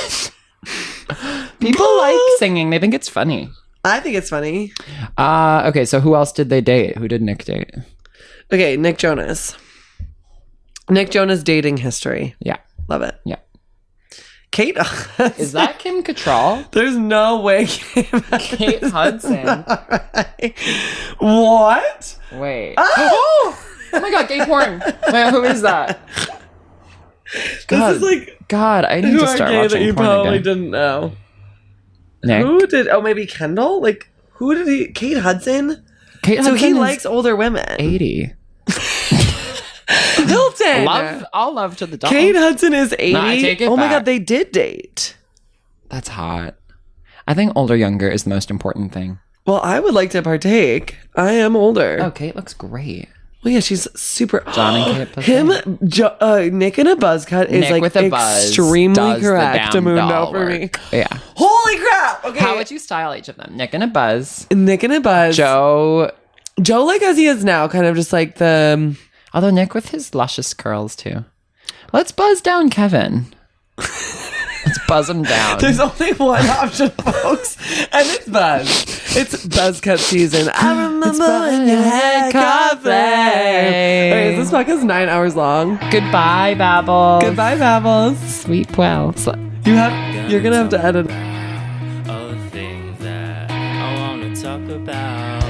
People like singing. They think it's funny. I think it's funny. Okay, so who else did they date? Who did Nick date? Okay, Nick Jonas. Nick Jonas dating history. Yeah. Love it. Yeah. Kate. Is that Kim Cattrall? There's no way. Kate Hudson. What? Wait. Oh my god, gay porn. Wait, who is that? God, This is like God, I need who to are start gay that watching you porn probably again. didn't know. Nick. Who did? Oh, maybe Kendall. Like who did he? Kate Hudson. Kate So Hudson he is likes older women. 80. Hilton. All love to the dog. Kate Hudson is 80. No, I take it oh my back. god, they did date. That's hot. I think older, younger is the most important thing. Well, I would like to partake. I am older. Oh, Kate looks great. Well, yeah, she's super. John and Kate plus Him, eight. Nick in a buzz cut is Nick like with a buzz extremely does the correct. damn Amundo doll for me. work. Yeah. Holy crap! Okay, How would you style each of them? Nick and a buzz. Nick in a buzz. Joe. Joe, like as he is now, kind of just like the. Although Nick with his luscious curls too. Let's buzz down Kevin. Let's buzz them down. There's only one option, folks, and it's Buzz. It's Buzzcut season. I remember when you had coffee. Okay, this podcast is 9 hours long. Goodbye, Babbles. Goodbye, Babbles. Sleep well. You're gonna have to edit. All the things that I want to talk about.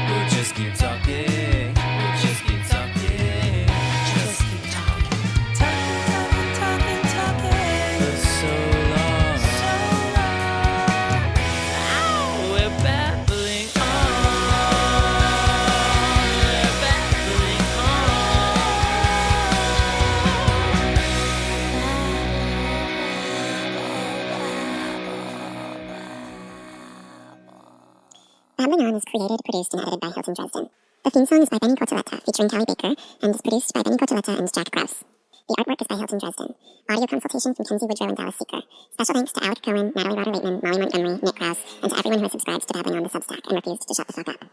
We'll just keep talking. We'll just keep talking. Just keep talking. Talking. For so long. We're babbling on. We're babbling Babbling On is created, produced, and edited by Hilton Dresden. The theme song is by Benny Cotoletta, featuring Callie Baker, and is produced by Benny Cotoletta and Jack Krause. The artwork is by Hilton Dresden. Audio consultation from Kenzie Woodrow and Dallas Seeker. Special thanks to Alec Cohen, Natalie Rotter-Waitman, Molly Montgomery, Nick Krause, and to everyone who has subscribed to Babbling On the Substack and refused to shut the fuck up.